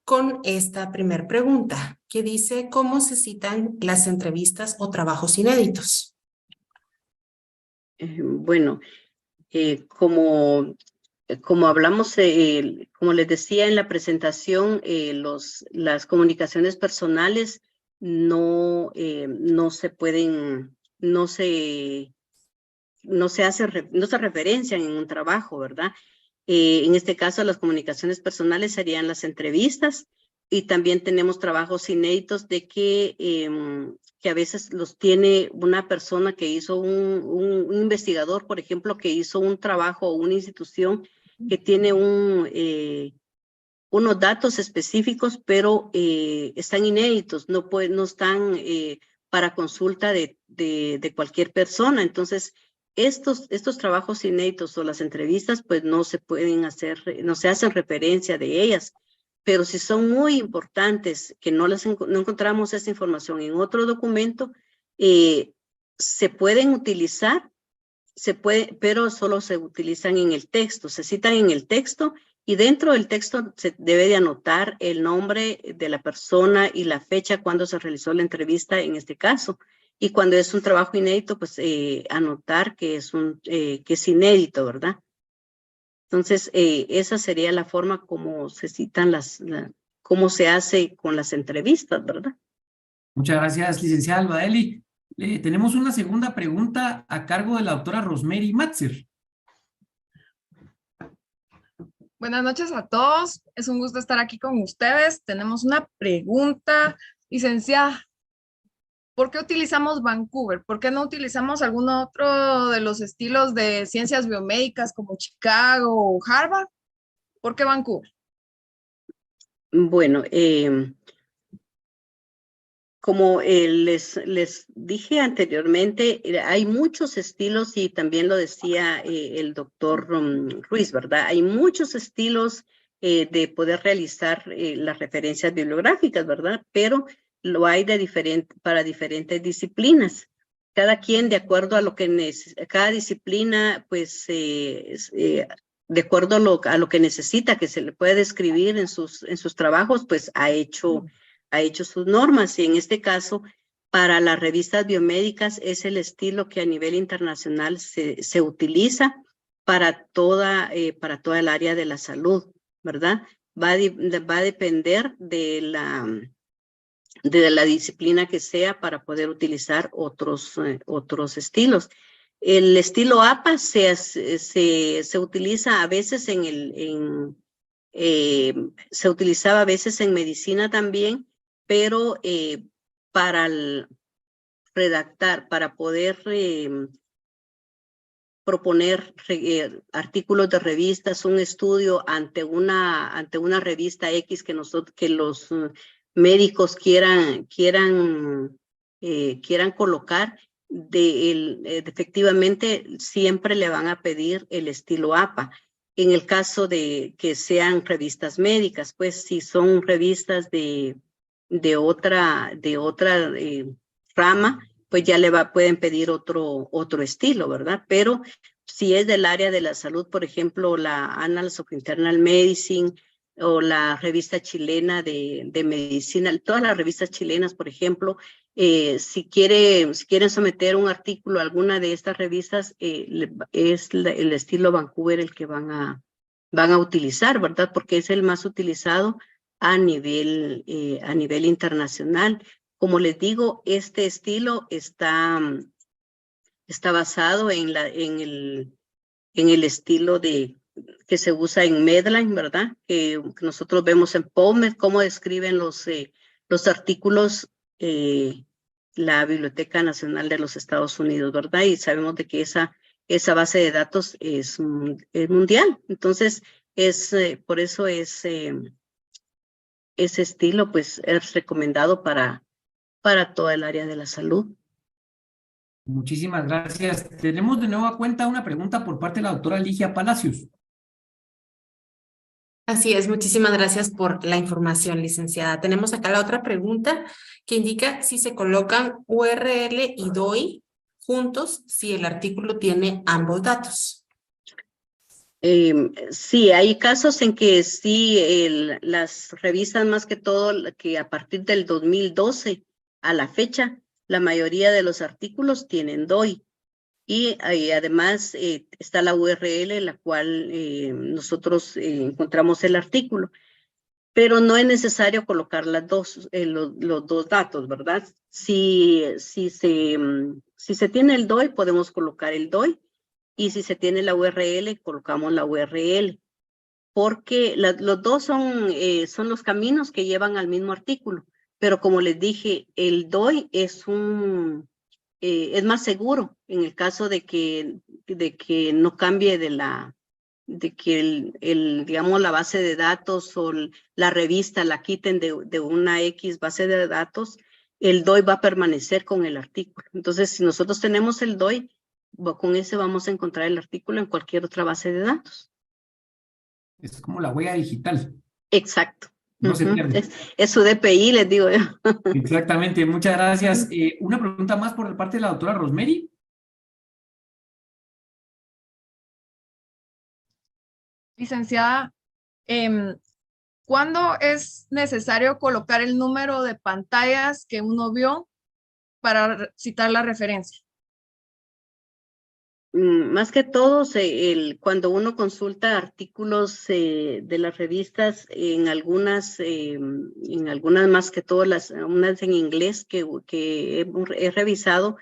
con esta primera pregunta, que dice: ¿cómo se citan las entrevistas o trabajos inéditos? Bueno, como hablamos, como les decía en la presentación, las comunicaciones personales no se referencian en un trabajo, ¿verdad? En este caso, las comunicaciones personales serían las entrevistas, y también tenemos trabajos inéditos de que a veces los tiene una persona que hizo un investigador, por ejemplo, que hizo un trabajo o una institución que tiene unos datos específicos, pero están inéditos, no están para consulta de cualquier persona. Entonces, estos trabajos inéditos o las entrevistas, pues no se hacen referencia de ellas. Pero si son muy importantes, que no encontramos esa información en otro documento, se pueden utilizar, pero solo se utilizan en el texto, se citan en el texto, y dentro del texto se debe de anotar el nombre de la persona y la fecha cuando se realizó la entrevista en este caso. Y cuando es un trabajo inédito, pues anotar que es inédito, ¿verdad? Entonces, esa sería la forma como se citan cómo se hace con las entrevistas, ¿verdad? Muchas gracias, licenciada Albaeli. Tenemos una segunda pregunta a cargo de la doctora Rosemary Matzer. Buenas noches a todos. Es un gusto estar aquí con ustedes. Tenemos una pregunta, licenciada. ¿Por qué utilizamos Vancouver? ¿Por qué no utilizamos algún otro de los estilos de ciencias biomédicas como Chicago o Harvard? ¿Por qué Vancouver? Bueno, Como les dije anteriormente, hay muchos estilos y también lo decía el doctor Ruiz, ¿verdad? Hay muchos estilos de poder realizar las referencias bibliográficas, ¿verdad? Pero lo hay para diferentes disciplinas. Cada quien de acuerdo a lo que cada disciplina, pues, de acuerdo a lo que necesita, que se le puede describir en sus trabajos, pues ha hecho sus normas, y en este caso, para las revistas biomédicas es el estilo que a nivel internacional se utiliza para toda el área de la salud, ¿verdad? Va a depender de la disciplina que sea para poder utilizar otros estilos. El estilo APA se utiliza a veces se utilizaba a veces en medicina también, pero para redactar, para poder proponer artículos de revistas, un estudio ante una revista X que los médicos quieran colocar, efectivamente siempre le van a pedir el estilo APA. En el caso de que sean revistas médicas, pues si son revistas de otra rama, pues ya pueden pedir otro estilo, ¿verdad? Pero si es del área de la salud, por ejemplo, la Annals of Internal Medicine o la revista chilena de medicina, todas las revistas chilenas, por ejemplo, si quieren someter un artículo a alguna de estas revistas, es el estilo Vancouver el que van a utilizar, ¿verdad? Porque es el más utilizado a nivel internacional. Como les digo, este estilo está basado en el estilo que se usa en Medline, ¿verdad? Que nosotros vemos en PubMed, cómo describen los artículos la Biblioteca Nacional de los Estados Unidos, ¿verdad? Y sabemos de que esa base de datos es mundial. Entonces, por eso ese estilo, pues, es recomendado para toda el área de la salud. Muchísimas gracias. Tenemos de nueva cuenta una pregunta por parte de la doctora Ligia Palacios. Así es, muchísimas gracias por la información, licenciada. Tenemos acá la otra pregunta que indica si se colocan URL y DOI juntos si el artículo tiene ambos datos. Sí, hay casos en que sí, las revistas más que todo, que a partir del 2012 a la fecha, la mayoría de los artículos tienen DOI. Y además está la URL en la cual nosotros encontramos el artículo. Pero no es necesario colocar los dos datos, ¿verdad? Si se tiene el DOI, podemos colocar el DOI. Y si se tiene la URL, colocamos la URL. Porque los dos son los caminos que llevan al mismo artículo. Pero como les dije, el DOI es más seguro en el caso de que no cambie de que digamos, la base de datos o la revista la quiten de una X base de datos, el DOI va a permanecer con el artículo. Entonces, si nosotros tenemos el DOI, con ese vamos a encontrar el artículo en cualquier otra base de datos. Es como la huella digital. Exacto. No se pierde. Es su DPI, les digo yo. Exactamente, muchas gracias. Una pregunta más por parte de la doctora Rosemary. Licenciada, ¿cuándo es necesario colocar el número de pantallas que uno vio para citar la referencia? Más que todo, cuando uno consulta artículos de las revistas, en algunas más que todas, unas en inglés que he revisado,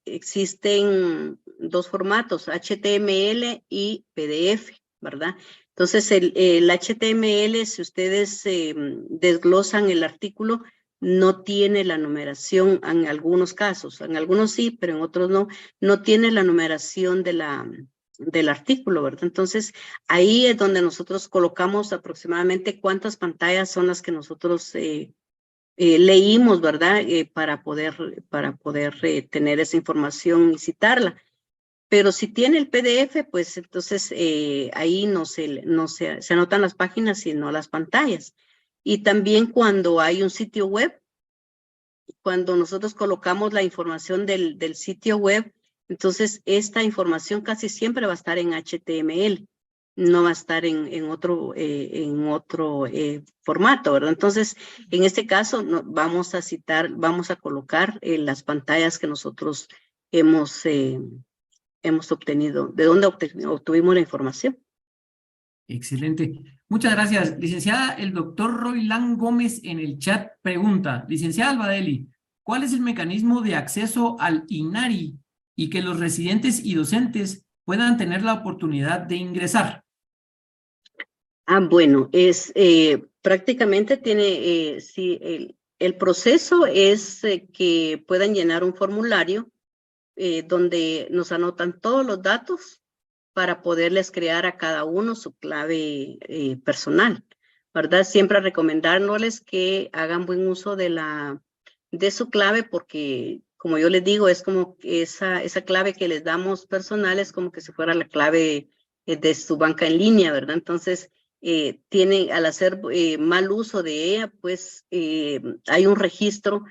existen dos formatos, HTML y PDF, ¿verdad? Entonces, el HTML, si ustedes desglosan el artículo, no tiene la numeración en algunos casos, en algunos sí, pero en otros no tiene la numeración del artículo, ¿verdad? Entonces, ahí es donde nosotros colocamos aproximadamente cuántas pantallas son las que nosotros leímos, ¿verdad? Para poder tener esa información y citarla. Pero si tiene el PDF, pues entonces ahí no se anotan las páginas, sino las pantallas. Y también cuando hay un sitio web, cuando nosotros colocamos la información del sitio web, entonces esta información casi siempre va a estar en HTML, no va a estar en otro formato, ¿verdad? Entonces, en este caso vamos a colocar las pantallas que nosotros hemos obtenido, de dónde obtuvimos la información. Excelente. Muchas gracias. Licenciada, el doctor Roilán Gómez en el chat pregunta, licenciada Albadeli, ¿cuál es el mecanismo de acceso al INARI y que los residentes y docentes puedan tener la oportunidad de ingresar? Bueno, prácticamente tiene, sí, el proceso es que puedan llenar un formulario donde nos anotan todos los datos para poderles crear a cada uno su clave personal, ¿verdad? Siempre recomendándoles que hagan buen uso de su clave porque, como yo les digo, es como esa clave que les damos personal es como que si fuera la clave de su banca en línea, ¿verdad? Entonces, al hacer mal uso de ella, pues hay un registro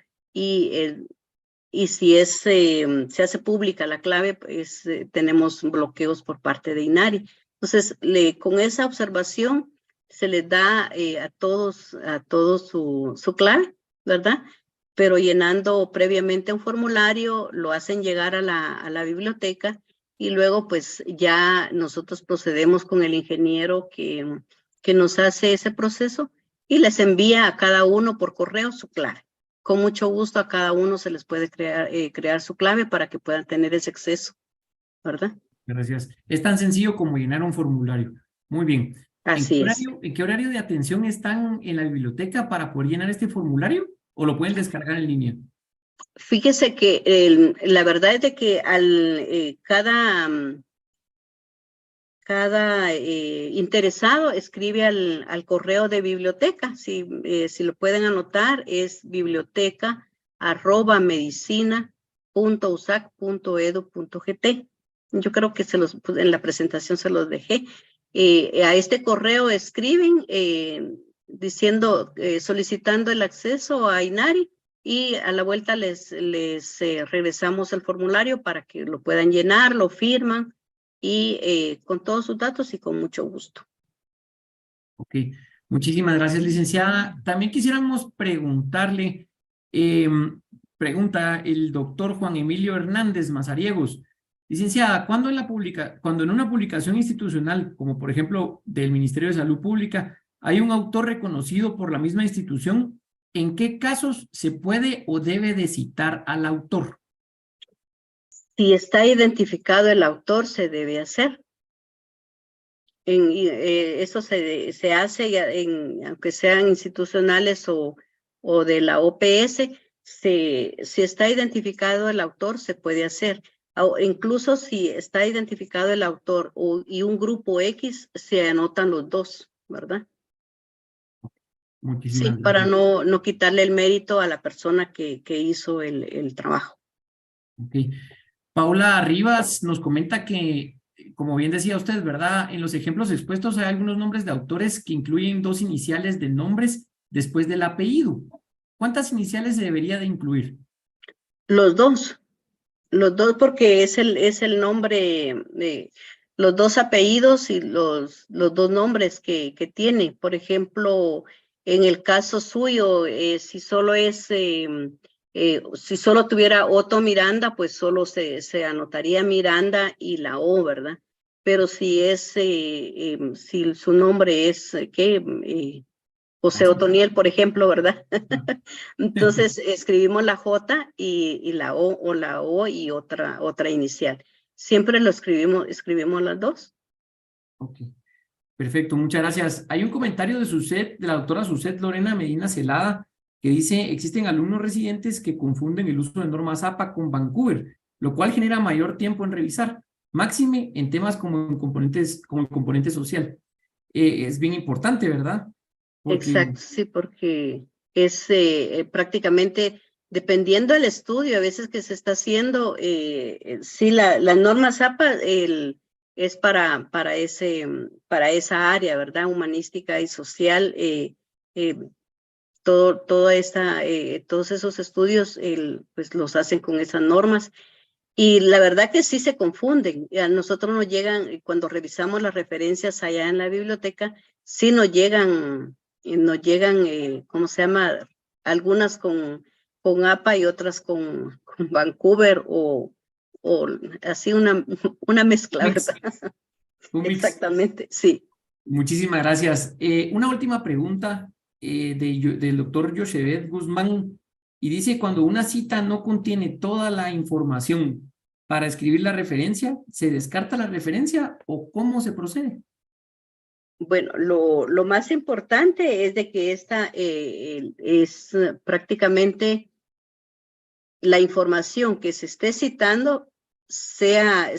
y si se hace pública la clave, pues tenemos bloqueos por parte de INARI. Entonces, con esa observación se les da a todos su clave, ¿verdad? Pero llenando previamente un formulario, lo hacen llegar a la biblioteca y luego pues ya nosotros procedemos con el ingeniero que nos hace ese proceso y les envía a cada uno por correo su clave. Con mucho gusto a cada uno se les puede crear su clave para que puedan tener ese acceso, ¿verdad? Gracias. Es tan sencillo como llenar un formulario. Muy bien. Así es. ¿En qué horario de atención están en la biblioteca para poder llenar este formulario o lo pueden descargar en línea? Fíjese que la verdad es de que cada interesado escribe al correo de biblioteca. Si lo pueden anotar, es biblioteca@medicina.usac.edu.gt. Yo creo que en la presentación se los dejé. A este correo escriben solicitando el acceso a INARI y a la vuelta les regresamos el formulario para que lo puedan llenar, lo firman y con todos sus datos y con mucho gusto. Ok, muchísimas gracias, licenciada. También quisiéramos preguntarle, pregunta el doctor Juan Emilio Hernández Mazariegos. Licenciada, cuando en una publicación institucional, como por ejemplo del Ministerio de Salud Pública, hay un autor reconocido por la misma institución, ¿en qué casos se puede o debe de citar al autor? Si está identificado el autor, se debe hacer. Eso se hace, aunque sean institucionales o de la OPS, si está identificado el autor, se puede hacer. Incluso si está identificado el autor y un grupo X, se anotan los dos, ¿verdad? Muchísimas Sí, gracias. para no quitarle el mérito a la persona que hizo el trabajo. Ok. Paula Rivas nos comenta que, como bien decía usted, ¿verdad? En los ejemplos expuestos hay algunos nombres de autores que incluyen 2 iniciales de nombres después del apellido. ¿Cuántas iniciales se debería de incluir? Los dos porque es el nombre, los 2 apellidos y los 2 nombres que tiene. Por ejemplo, en el caso suyo, si solo tuviera Otto Miranda, pues solo se anotaría Miranda y la O, ¿verdad? Pero si su nombre es, José Otoniel, por ejemplo, ¿verdad? Entonces escribimos la J y la O, o la O y otra inicial. Siempre escribimos las 2. Ok, perfecto, muchas gracias. Hay un comentario de la doctora Suset Lorena Medina Celada que dice, existen alumnos residentes que confunden el uso de normas APA con Vancouver, lo cual genera mayor tiempo en revisar, máxime en temas como el componente social. Es bien importante, ¿verdad? Exacto, sí, porque prácticamente, dependiendo del estudio, a veces que se está haciendo, sí, la norma ZAPA es para esa área, ¿verdad? Humanística y social. Todos esos estudios pues los hacen con esas normas. Y la verdad que sí se confunden. A nosotros nos llegan, cuando revisamos las referencias allá en la biblioteca, sí nos llegan, ¿cómo se llama? Algunas con APA y otras con Vancouver o así una mezcla, Mix. ¿verdad? Un mix. Exactamente, sí. Muchísimas gracias. Una última pregunta del doctor Yochebed Guzmán, y dice, cuando una cita no contiene toda la información para escribir la referencia, ¿se descarta la referencia o cómo se procede? Bueno, lo más importante es de que esta es prácticamente la información que se esté citando ya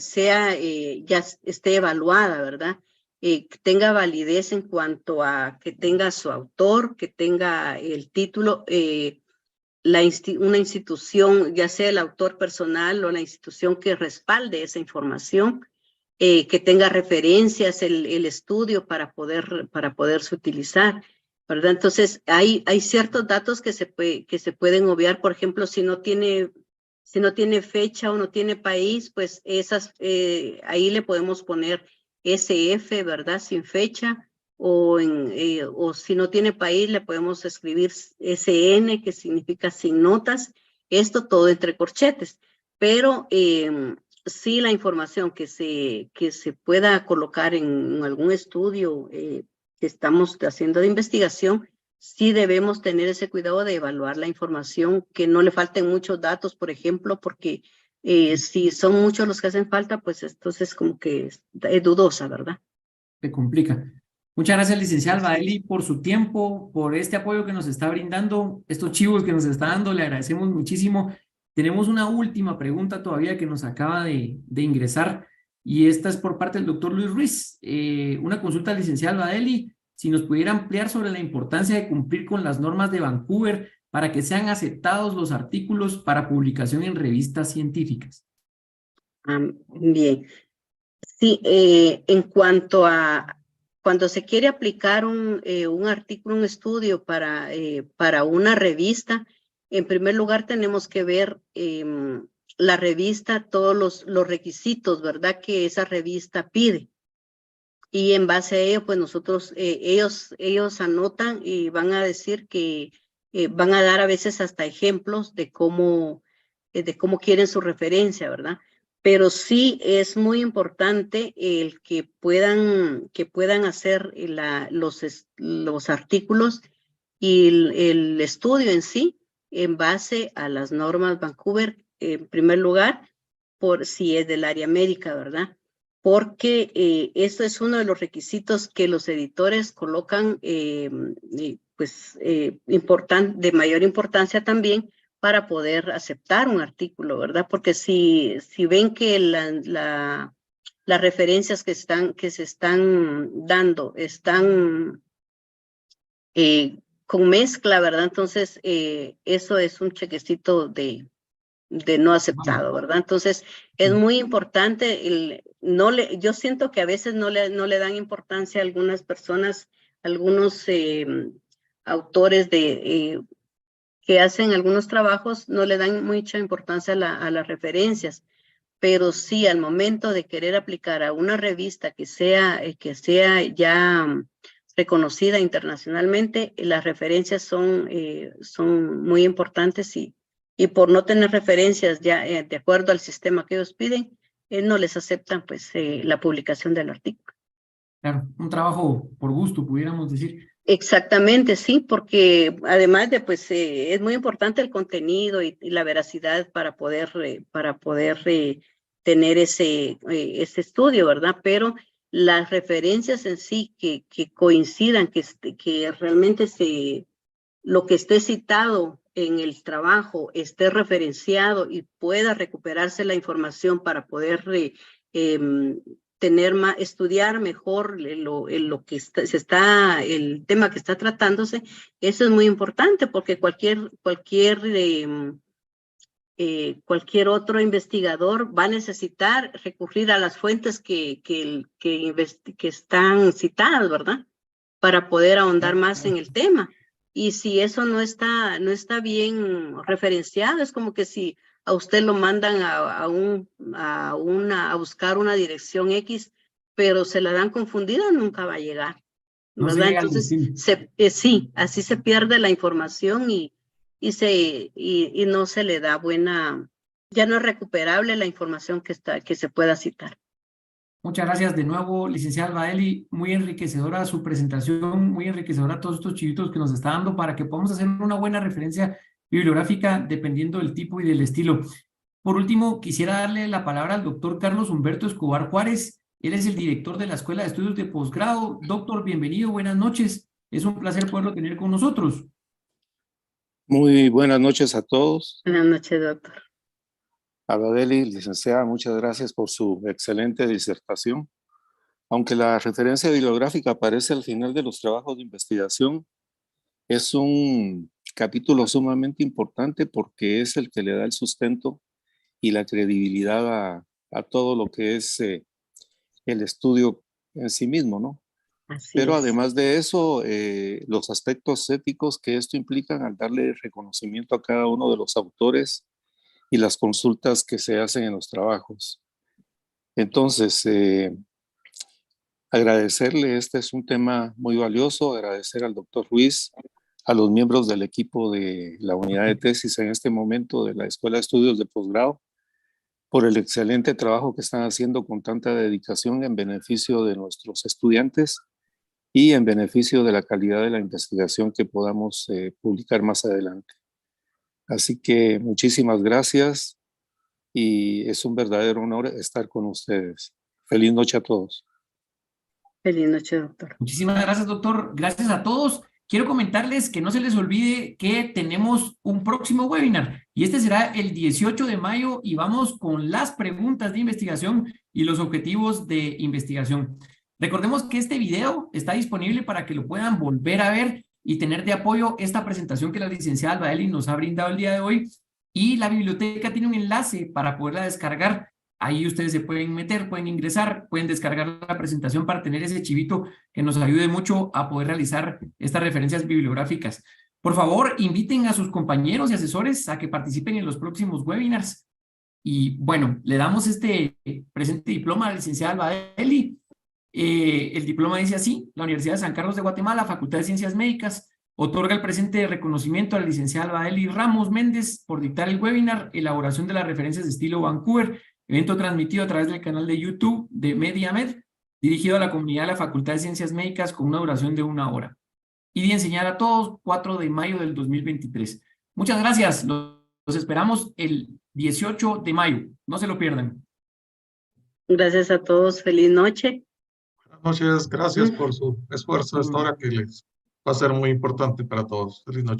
esté evaluada, ¿verdad? Que tenga validez en cuanto a que tenga su autor, que tenga el título, una institución, ya sea el autor personal o la institución que respalde esa información, que tenga referencias el estudio para poderse utilizar, ¿verdad? Entonces, hay ciertos datos que se pueden obviar. Por ejemplo, si no tiene fecha o no tiene país, pues ahí le podemos poner SF, ¿verdad? Sin fecha. O si no tiene país, le podemos escribir SN, que significa sin notas. Esto todo entre corchetes. Pero sí, la información que se pueda colocar en algún estudio que estamos haciendo de investigación, sí debemos tener ese cuidado de evaluar la información, que no le falten muchos datos, por ejemplo, porque si son muchos los que hacen falta, pues entonces como que es dudosa, ¿verdad? Se complica. Muchas gracias, licenciada Albaeli, por su tiempo, por este apoyo que nos está brindando, estos chivos que nos está dando, le agradecemos muchísimo. Tenemos una última pregunta todavía que nos acaba de ingresar, y esta es por parte del doctor Luis Ruiz. Una consulta, licenciada Albaeli, si nos pudiera ampliar sobre la importancia de cumplir con las normas de Vancouver para que sean aceptados los artículos para publicación en revistas científicas. Bien. Sí, en cuanto a cuando se quiere aplicar un artículo, un estudio para una revista, en primer lugar tenemos que ver la revista, todos los requisitos, ¿verdad? Que esa revista pide. Y en base a ello, pues nosotros, ellos anotan y van a decir que van a dar a veces hasta ejemplos de cómo quieren su referencia, ¿verdad? Pero sí es muy importante el que puedan hacer los artículos y el estudio en sí en base a las normas Vancouver, en primer lugar, por si es del área médica, ¿verdad? Porque esto es uno de los requisitos que los editores colocan, de mayor importancia también, para poder aceptar un artículo, ¿verdad? Porque si ven que las referencias que se están dando están con mezcla, ¿verdad? Entonces, eso es un chequecito de no aceptado, ¿verdad? Entonces, es muy importante, yo siento que a veces no le dan importancia a algunas personas, algunos autores que hacen algunos trabajos, no le dan mucha importancia a las referencias, pero sí al momento de querer aplicar a una revista que sea ya reconocida internacionalmente, las referencias son muy importantes y por no tener referencias ya de acuerdo al sistema que ellos piden, no les aceptan pues la publicación del artículo. Claro, un trabajo por gusto, pudiéramos decir. Exactamente, sí, porque además de pues es muy importante el contenido y la veracidad para poder tener ese estudio, ¿verdad? Pero las referencias en sí que coincidan, que realmente lo que esté citado en el trabajo esté referenciado y pueda recuperarse la información para poder tener más, estudiar mejor lo que el tema que está tratándose. Eso es muy importante porque cualquier otro investigador va a necesitar recurrir a las fuentes que están citadas, ¿verdad? Para poder ahondar más en el tema. Y si eso no está bien referenciado, es como que si a usted lo mandan a buscar una dirección X, pero se la dan confundida, nunca va a llegar, ¿verdad? No se llega al Entonces, destino. sí, así se pierde la información y no se le da ya no es recuperable la información que se pueda citar. Muchas gracias de nuevo, licenciada Albaeli. Muy enriquecedora su presentación, muy enriquecedora todos estos chivitos que nos está dando para que podamos hacer una buena referencia bibliográfica dependiendo del tipo y del estilo. Por último, quisiera darle la palabra al doctor Carlos Humberto Escobar Juárez. Él es el director de la Escuela de Estudios de Posgrado. Doctor, bienvenido, buenas noches. Es un placer poderlo tener con nosotros. Muy buenas noches a todos. Buenas noches, doctor. Albaeli, licenciada, muchas gracias por su excelente disertación. Aunque la referencia bibliográfica aparece al final de los trabajos de investigación, es un capítulo sumamente importante porque es el que le da el sustento y la credibilidad a todo lo que es el estudio en sí mismo, ¿no? Pero además de eso, los aspectos éticos que esto implica al darle reconocimiento a cada uno de los autores y las consultas que se hacen en los trabajos. Entonces, agradecerle, este es un tema muy valioso, agradecer al doctor Ruiz, a los miembros del equipo de la unidad de tesis en este momento de la Escuela de Estudios de Posgrado, por el excelente trabajo que están haciendo con tanta dedicación en beneficio de nuestros estudiantes y en beneficio de la calidad de la investigación que podamos publicar más adelante. Así que muchísimas gracias y es un verdadero honor estar con ustedes. Feliz noche a todos. Feliz noche, doctor. Muchísimas gracias, doctor. Gracias a todos. Quiero comentarles que no se les olvide que tenemos un próximo webinar y este será el 18 de mayo y vamos con las preguntas de investigación y los objetivos de investigación. Recordemos que este video está disponible para que lo puedan volver a ver y tener de apoyo esta presentación que la licenciada Albaeli nos ha brindado el día de hoy, y la biblioteca tiene un enlace para poderla descargar. Ahí ustedes se pueden meter, pueden ingresar, pueden descargar la presentación para tener ese chivito que nos ayude mucho a poder realizar estas referencias bibliográficas. Por favor, inviten a sus compañeros y asesores a que participen en los próximos webinars. Y bueno, le damos este presente diploma a la licenciada Albaeli. El diploma dice así: la Universidad de San Carlos de Guatemala, Facultad de Ciencias Médicas, otorga el presente reconocimiento a la licenciada Albaeli Ramos Méndez por dictar el webinar Elaboración de las referencias de estilo Vancouver, evento transmitido a través del canal de YouTube de MediaMed, dirigido a la comunidad de la Facultad de Ciencias Médicas con una duración de 1 hora. Y de enseñar a todos, 4 de mayo del 2023. Muchas gracias. Los esperamos el 18 de mayo. No se lo pierdan. Gracias a todos. Feliz noche. Buenas noches. Gracias por su esfuerzo a esta hora que les va a ser muy importante para todos. Feliz noche.